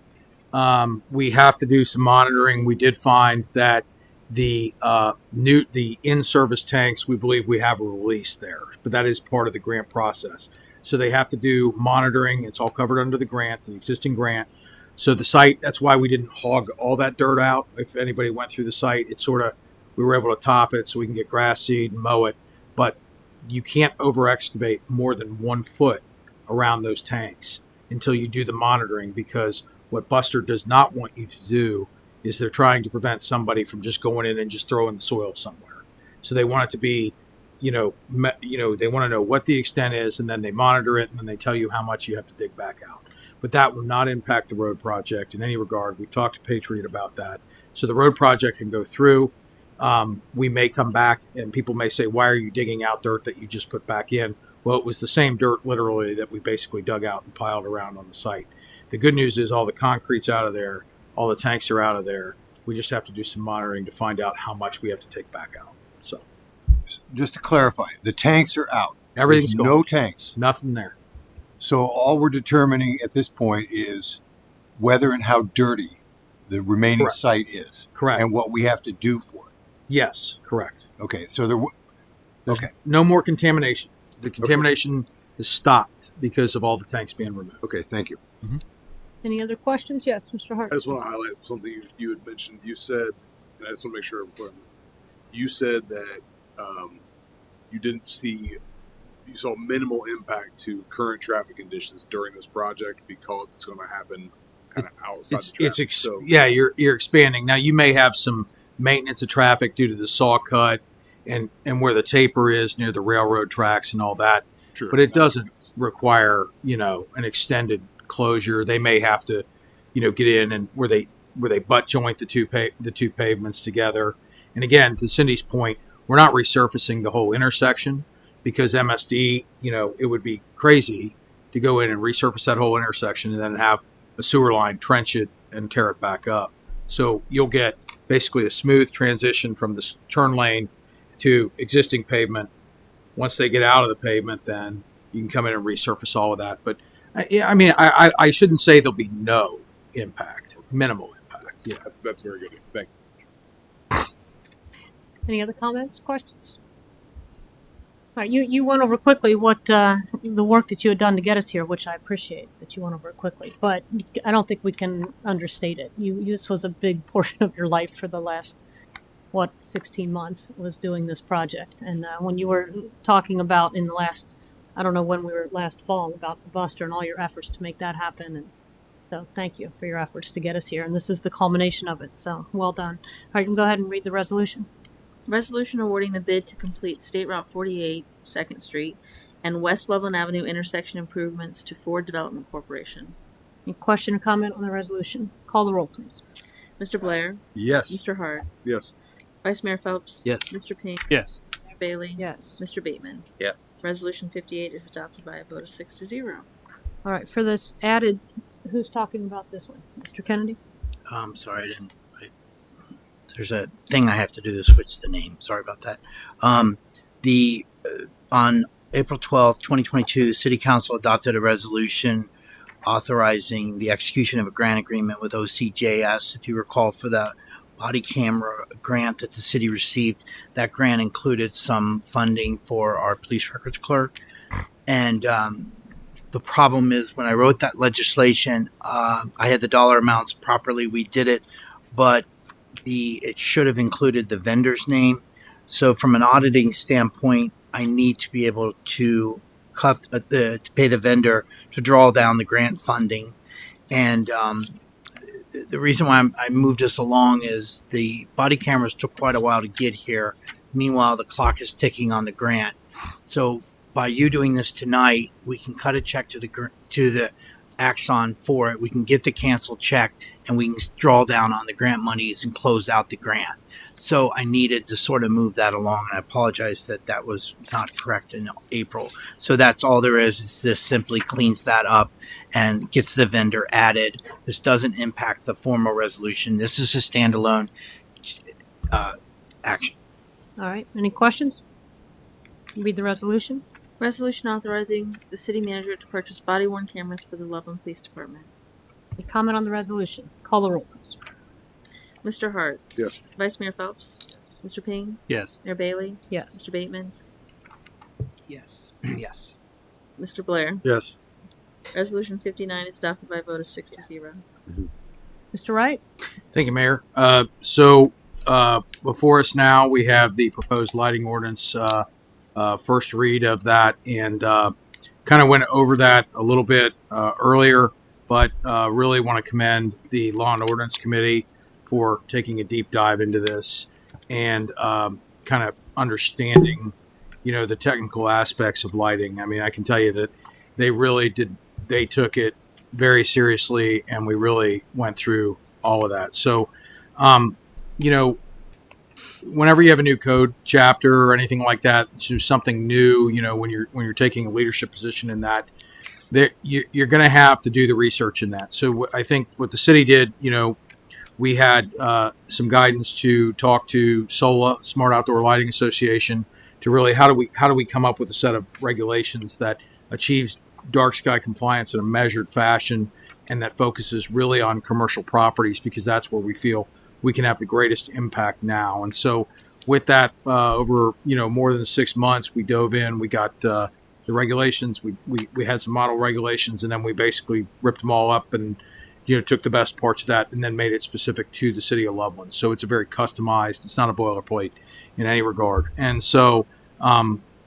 We have to do some monitoring. We did find that the in-service tanks, we believe we have a release there, but that is part of the grant process. So they have to do monitoring. It's all covered under the grant, the existing grant. So the site, that's why we didn't hog all that dirt out. If anybody went through the site, we were able to top it so we can get grass seed and mow it. But you can't over excavate more than 1 foot around those tanks until you do the monitoring, because what Buster does not want you to do is they're trying to prevent somebody from just going in and just throwing the soil somewhere. So they want it to be, they want to know what the extent is, and then they monitor it, and then they tell you how much you have to dig back out. But that will not impact the road project in any regard. We talked to Patriot about that. So the road project can go through. We may come back and people may say, why are you digging out dirt that you just put back in? Well, it was the same dirt literally that we basically dug out and piled around on the site. The good news is all the concrete's out of there. All the tanks are out of there. We just have to do some monitoring to find out how much we have to take back out. So just to clarify, the tanks are out. Everything's There's no tanks. Nothing there. So all we're determining at this point is whether and how dirty the remaining Correct. site is. Correct. And what we have to do for it. Yes, correct. Okay, so There's okay. no more contamination. The contamination is stopped because of all the tanks being removed. Okay, thank you. Mm-hmm. Any other questions? Yes, Mr. Hart. I just want to highlight something you had mentioned. You said, and I just want to make sure I'm clear on this. You said that you saw minimal impact to current traffic conditions during this project because it's going to happen kind of outside the traffic. Yeah, you're expanding. Now you may have some maintenance of traffic due to the saw cut and where the taper is near the railroad tracks and all that. Sure, but it doesn't require, an extended closure. They may have to, get in and where they butt joint the two pavements together. And again, to Cindy's point, we're not resurfacing the whole intersection because MSD, it would be crazy to go in and resurface that whole intersection and then have a sewer line trench it and tear it back up. So you'll get basically a smooth transition from the turn lane to existing pavement. Once they get out of the pavement, then you can come in and resurface all of that. But I shouldn't say there'll be no impact, minimal impact. Yeah, that's very good. Thank you. Any other comments, questions? All right, you went over quickly what the work that you had done to get us here, which I appreciate that you went over it quickly. But I don't think we can understate it. This was a big portion of your life for the last 16 months was doing this project. And when you were talking about in the last, I don't know when we were last fall, about the Buster and all your efforts to make that happen. And so thank you for your efforts to get us here. And this is the culmination of it. So well done. All right, you can go ahead and read the resolution. Resolution awarding the bid to complete State Route 48, 2nd Street, and West Loveland Avenue intersection improvements to Ford Development Corporation. Any question or comment on the resolution? Call the roll, please. Mr. Blair? Yes. Mr. Hart? Yes. Vice Mayor Phelps? Yes. Mr. Pink? Yes. Mayor Bailey? Yes. Mr. Bateman? Yes. Resolution 58 is adopted by a vote of 6-0. All right, for this added, who's talking about this one? Mr. Kennedy? Sorry, there's a thing I have to do to switch the name. Sorry about that. On April 12th, 2022, City Council adopted a resolution authorizing the execution of a grant agreement with OCJS. If you recall, for the body camera grant that the city received, that grant included some funding for our police records clerk. And the problem is when I wrote that legislation, I had the dollar amounts properly. We did it, but it should have included the vendor's name. So from an auditing standpoint, I need to be able to to pay the vendor to draw down the grant funding. And the reason why I moved us along is the body cameras took quite a while to get here. Meanwhile, the clock is ticking on the grant. So by you doing this tonight, we can cut a check to the Axon for it. We can get the cancel check and we can draw down on the grant monies and close out the grant. So I needed to sort of move that along. And I apologize that that was not correct in April. So that's all there is this simply cleans that up and gets the vendor added. This doesn't impact the formal resolution. This is a standalone action. All right. Any questions? Read the resolution. Resolution authorizing the city manager to purchase body-worn cameras for the Loveland Police Department. Any comment on the resolution? Call the roll, please. Mr. Hart. Yes. Vice Mayor Phelps. Mr. Payne. Yes. Mayor Bailey. Yes. Mr. Bateman. Yes. Yes. Mr. Blair. Yes. Resolution 59 is adopted by a vote of 6 to 0. Mr. Wright? Thank you, Mayor. So before us now, we have the proposed lighting ordinance, first read of that, and kind of went over that a little bit earlier, but really want to commend the Law and Ordinance Committee for taking a deep dive into this and kind of understanding, the technical aspects of lighting. I mean, I can tell you that they took it very seriously, and we really went through all of that. So, whenever you have a new code chapter or anything like that, so something new, when you're taking a leadership position in that, you're going to have to do the research in that. So I think what the city did, we had some guidance to talk to SOLA, Smart Outdoor Lighting Association, to really how do we come up with a set of regulations that achieves dark sky compliance in a measured fashion and that focuses really on commercial properties, because that's where we feel we can have the greatest impact now. And so with that, over, more than 6 months, we dove in, we got the regulations, we had some model regulations, and then we basically ripped them all up and, took the best parts of that and then made it specific to the city of Loveland. So it's a very customized, it's not a boilerplate in any regard. And so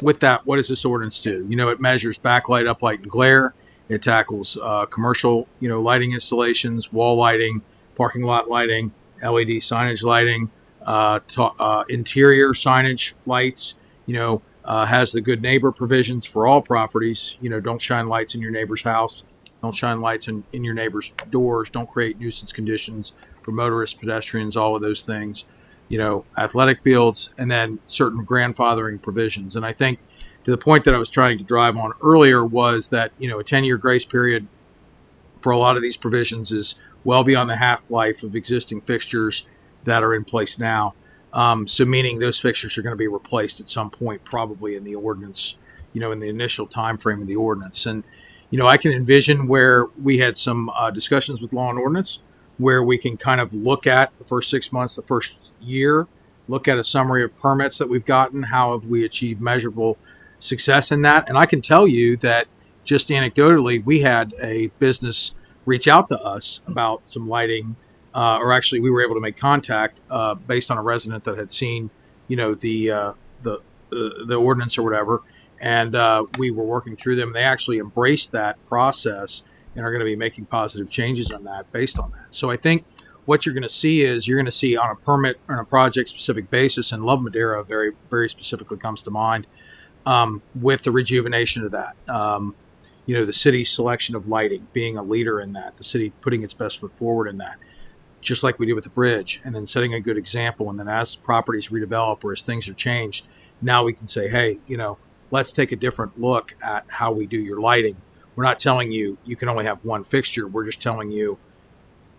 with that, what does this ordinance do? It measures backlight, uplight, and glare. It tackles commercial, lighting installations, wall lighting, parking lot lighting, LED signage lighting, interior signage lights, has the good neighbor provisions for all properties. Don't shine lights in your neighbor's house. Don't shine lights in your neighbor's doors. Don't create nuisance conditions for motorists, pedestrians, all of those things. Athletic fields, and then certain grandfathering provisions. And I think to the point that I was trying to drive on earlier was that, a 10-year grace period for a lot of these provisions is well beyond the half-life of existing fixtures that are in place now. So meaning those fixtures are going to be replaced at some point, probably in the ordinance, in the initial time frame of the ordinance. And, I can envision where we had some discussions with Law and Ordinance where we can kind of look at the first 6 months, the first year, look at a summary of permits that we've gotten, how have we achieved measurable success in that. And I can tell you that just anecdotally, we had a business reach out to us about some lighting, or actually we were able to make contact based on a resident that had seen, the ordinance or whatever, and we were working through them. They actually embraced that process and are going to be making positive changes on that based on that. So I think what you're going to see is you're going to see on a permit on a project specific basis, and Love Madera very, very specifically comes to mind with the rejuvenation of that. The city's selection of lighting, being a leader in that, the city putting its best foot forward in that, just like we did with the bridge, and then setting a good example. And then as properties redevelop or as things are changed, now we can say, hey, let's take a different look at how we do your lighting. We're not telling you can only have one fixture. We're just telling you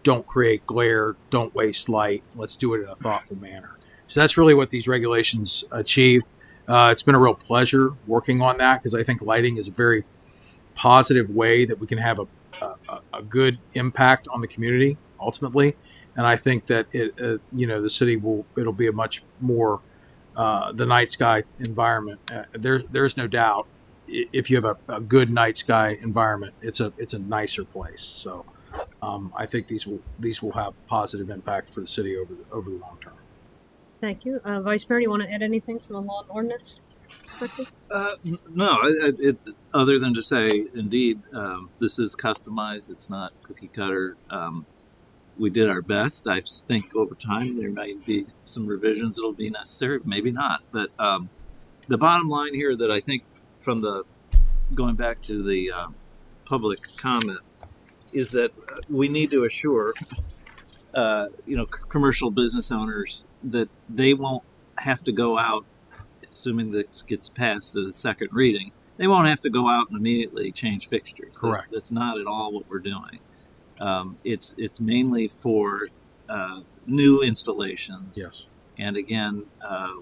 don't create glare, don't waste light. Let's do it in a thoughtful manner. So that's really what these regulations achieve. It's been a real pleasure working on that, because I think lighting is a very positive way that we can have a good impact on the community ultimately. And I think that the city it'll be a much more the night sky environment. There's no doubt if you have a good night sky environment, it's a nicer place. So I think these will have positive impact for the city over the long term. Thank you. Vice Mayor, do you want to add anything from the Law and Ordinance perspective? No, other than to say, indeed, this is customized. It's not cookie cutter. We did our best. I think over time there might be some revisions that'll be necessary, maybe not. But the bottom line here that I think from going back to the public comment, is that we need to assure, commercial business owners that they won't have to go out, assuming this gets passed at a second reading, they won't have to go out and immediately change fixtures. Correct. That's not at all what we're doing. It's mainly for new installations. Yes. And again,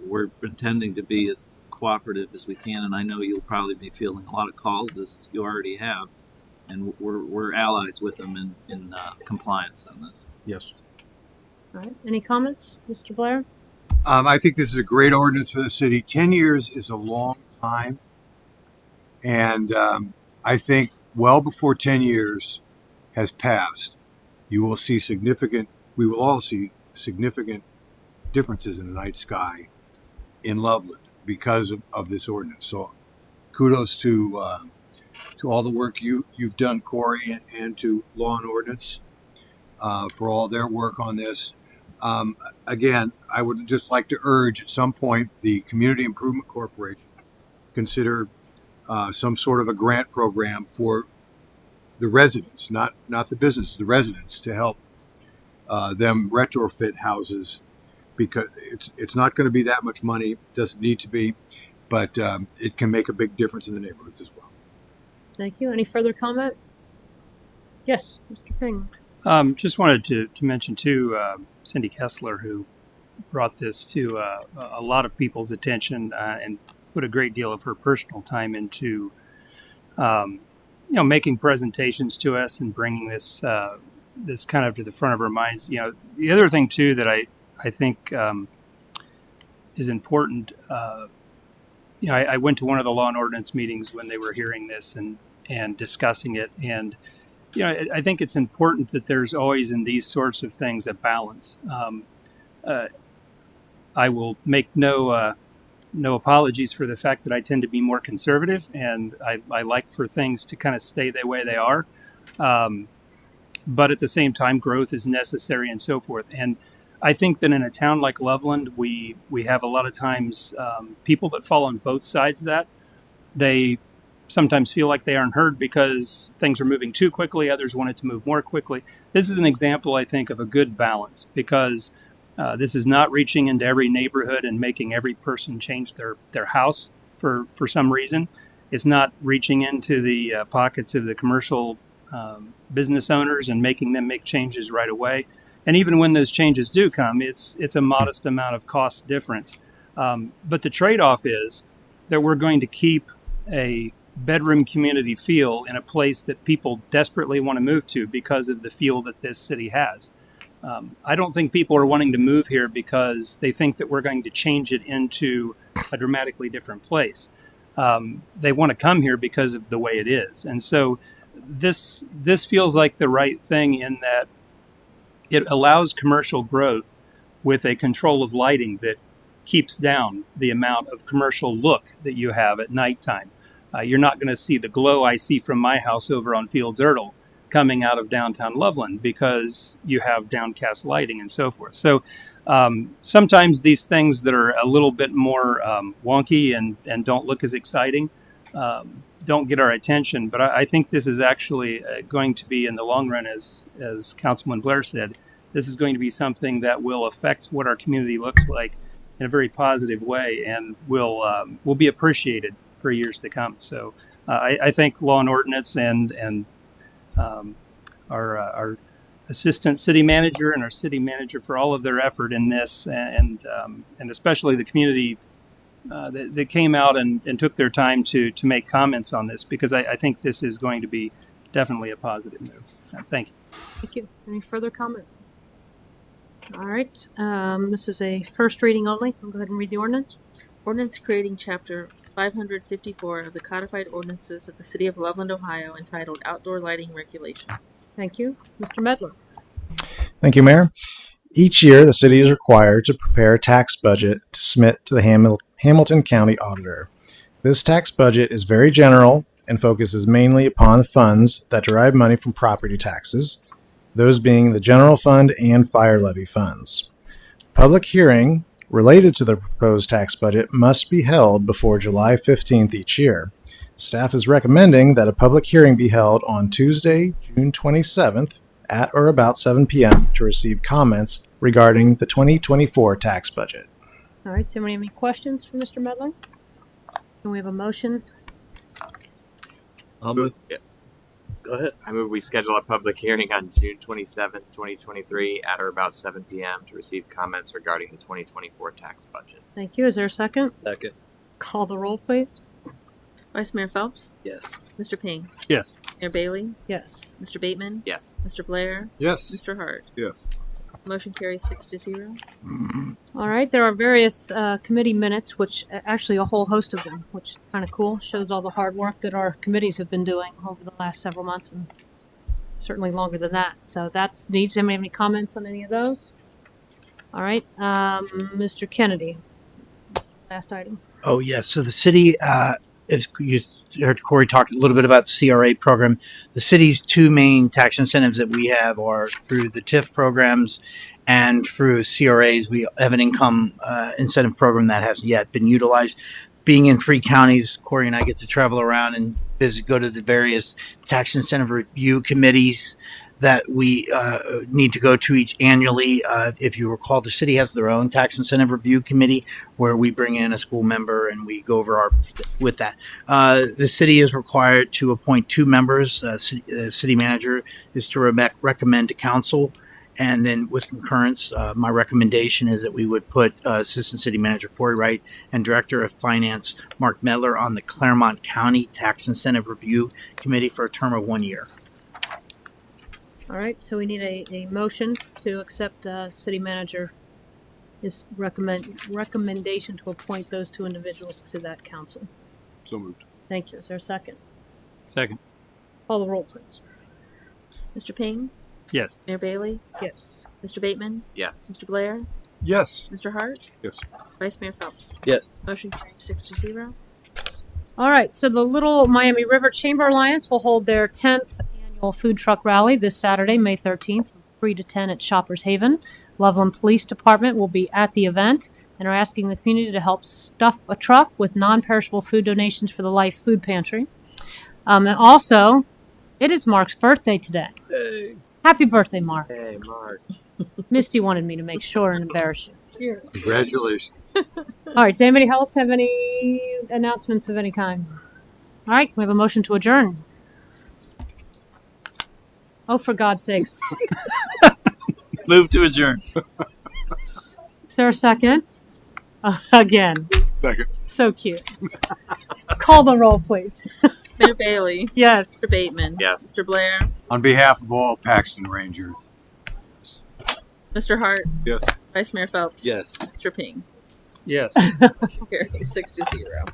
we're intending to be as cooperative as we can, and I know you'll probably be fielding a lot of calls, as you already have, and we're allies with them in compliance on this. Yes. All right. Any comments, Mr. Blair? I think this is a great ordinance for the city. 10 years is a long time. And I think well before 10 years has passed, we will all see significant differences in the night sky in Loveland because of this ordinance. So kudos to all the work you've done, Corey, and to Law and Ordinance for all their work on this. Again, I would just like to urge at some point the Community Improvement Corporation consider some sort of a grant program for the residents, not the business, the residents, to help them retrofit houses, because it's not going to be that much money. It doesn't need to be, but it can make a big difference in the neighborhoods as well. Thank you. Any further comment? Yes, Mr. Ping. Just wanted to mention too, Cindy Kessler, who brought this to a lot of people's attention and put a great deal of her personal time into, making presentations to us and bringing this kind of to the front of our minds. The other thing too that I think is important. I went to one of the Law and Ordinance meetings when they were hearing this and discussing it, and I think it's important that there's always in these sorts of things a balance. I will make no apologies for the fact that I tend to be more conservative, and I like for things to kind of stay the way they are. But at the same time, growth is necessary and so forth. And I think that in a town like Loveland, we have a lot of times people that fall on both sides of that. They sometimes feel like they aren't heard because things are moving too quickly. Others want it to move more quickly. This is an example, I think, of a good balance, because this is not reaching into every neighborhood and making every person change their house for some reason. It's not reaching into the pockets of the commercial business owners and making them make changes right away. And even when those changes do come, it's a modest amount of cost difference. But the trade-off is that we're going to keep a bedroom community feel in a place that people desperately want to move to because of the feel that this city has. I don't think people are wanting to move here because they think that we're going to change it into a dramatically different place. They want to come here because of the way it is. And so this feels like the right thing in that it allows commercial growth with a control of lighting that keeps down the amount of commercial look that you have at nighttime. You're not going to see the glow I see from my house over on Fields Erdel coming out of downtown Loveland because you have downcast lighting and so forth. So sometimes these things that are a little bit more wonky and don't look as exciting don't get our attention. But I think this is actually going to be, in the long run, as Councilman Blair said, this is going to be something that will affect what our community looks like in a very positive way, and will be appreciated for years to come. So I thank Law and Ordinance and our assistant city manager and our city manager for all of their effort in this, and especially the community that came out and took their time to make comments on this, because I think this is going to be definitely a positive move. Thank you. Thank you. Any further comment? All right. This is a first reading only. I'll go ahead and read the ordinance. Ordinance creating Chapter 554 of the Codified Ordinances of the City of Loveland, Ohio, entitled Outdoor Lighting Regulations. Thank you. Mr. Medler. Thank you, Mayor. Each year, the city is required to prepare a tax budget to submit to the Hamilton County Auditor. This tax budget is very general and focuses mainly upon funds that derive money from property taxes, those being the general fund and fire levy funds. Public hearing related to the proposed tax budget must be held before July 15th each year. Staff is recommending that a public hearing be held on Tuesday, June 27th at or about 7 p.m. to receive comments regarding the 2024 tax budget. All right, does anyone have any questions for Mr. Medler? Can we have a motion? I'll move. Yeah. Go ahead. I move we schedule a public hearing on June 27th, 2023 at or about 7 p.m. to receive comments regarding the 2024 tax budget. Thank you. Is there a second? Second. Call the roll, please. Vice Mayor Phelps, Yes. Mr. Ping, Yes. Mayor Bailey, Yes. Mr. Bateman, Yes. Mr. Blair, Yes. Mr. Hart. Yes. Motion carries 6-0. All right, there are various committee minutes, which actually a whole host of them, which is kind of cool. Shows all the hard work that our committees have been doing over the last several months, and certainly longer than that. So that's needs. Anybody have any comments on any of those? All right, Mr. Kennedy. Last item. Oh, yes. So the city, as you heard Corey talk a little bit about the CRA program, the city's two main tax incentives that we have are through the TIF programs and through CRAs. We have an income incentive program that hasn't yet been utilized. Being in 3 counties, Corey and I get to travel around and go to the various tax incentive review committees that we need to go to each annually. If you recall, the city has their own tax incentive review committee where we bring in a school member and we go over with that. The city is required to appoint 2 members. The city manager is to recommend to council. And then with concurrence, my recommendation is that we would put Assistant City Manager Corey Wright and Director of Finance Mark Medler on the Claremont County Tax Incentive Review Committee for a term of 1 year. All right, so we need a motion to accept city manager his recommendation to appoint those 2 individuals to that council. So moved. Thank you. Is there a second? Second. Call the roll, please. Mr. Ping, Yes. Mayor Bailey, Yes. Mr. Bateman, Yes. Mr. Blair, Yes. Mr. Hart, Yes. Vice Mayor Phelps. Yes. Motion carries 6-0. All right, so the Little Miami River Chamber Alliance will hold their 10th annual food truck rally this Saturday, May 13th, from 3 to 10 at Shoppers Haven. Loveland Police Department will be at the event and are asking the community to help stuff a truck with non-perishable food donations for the Life Food Pantry. And also, it is Mark's birthday today. Hey. Happy birthday, Mark. Hey, Mark. Misty wanted me to make sure and embarrass you. Congratulations. All right, does anybody else have any announcements of any kind? All right, we have a motion to adjourn. Oh, for God's sakes. Move to adjourn. Is there a second? Again. Second. So cute. Call the roll, please. Mayor Bailey, Yes. Mr. Bateman, Yes. Mr. Blair, On behalf of all Paxton Rangers, Mr. Hart, Yes. Vice Mayor Phelps. Yes. Mr. Ping. Yes. Carries 6-0.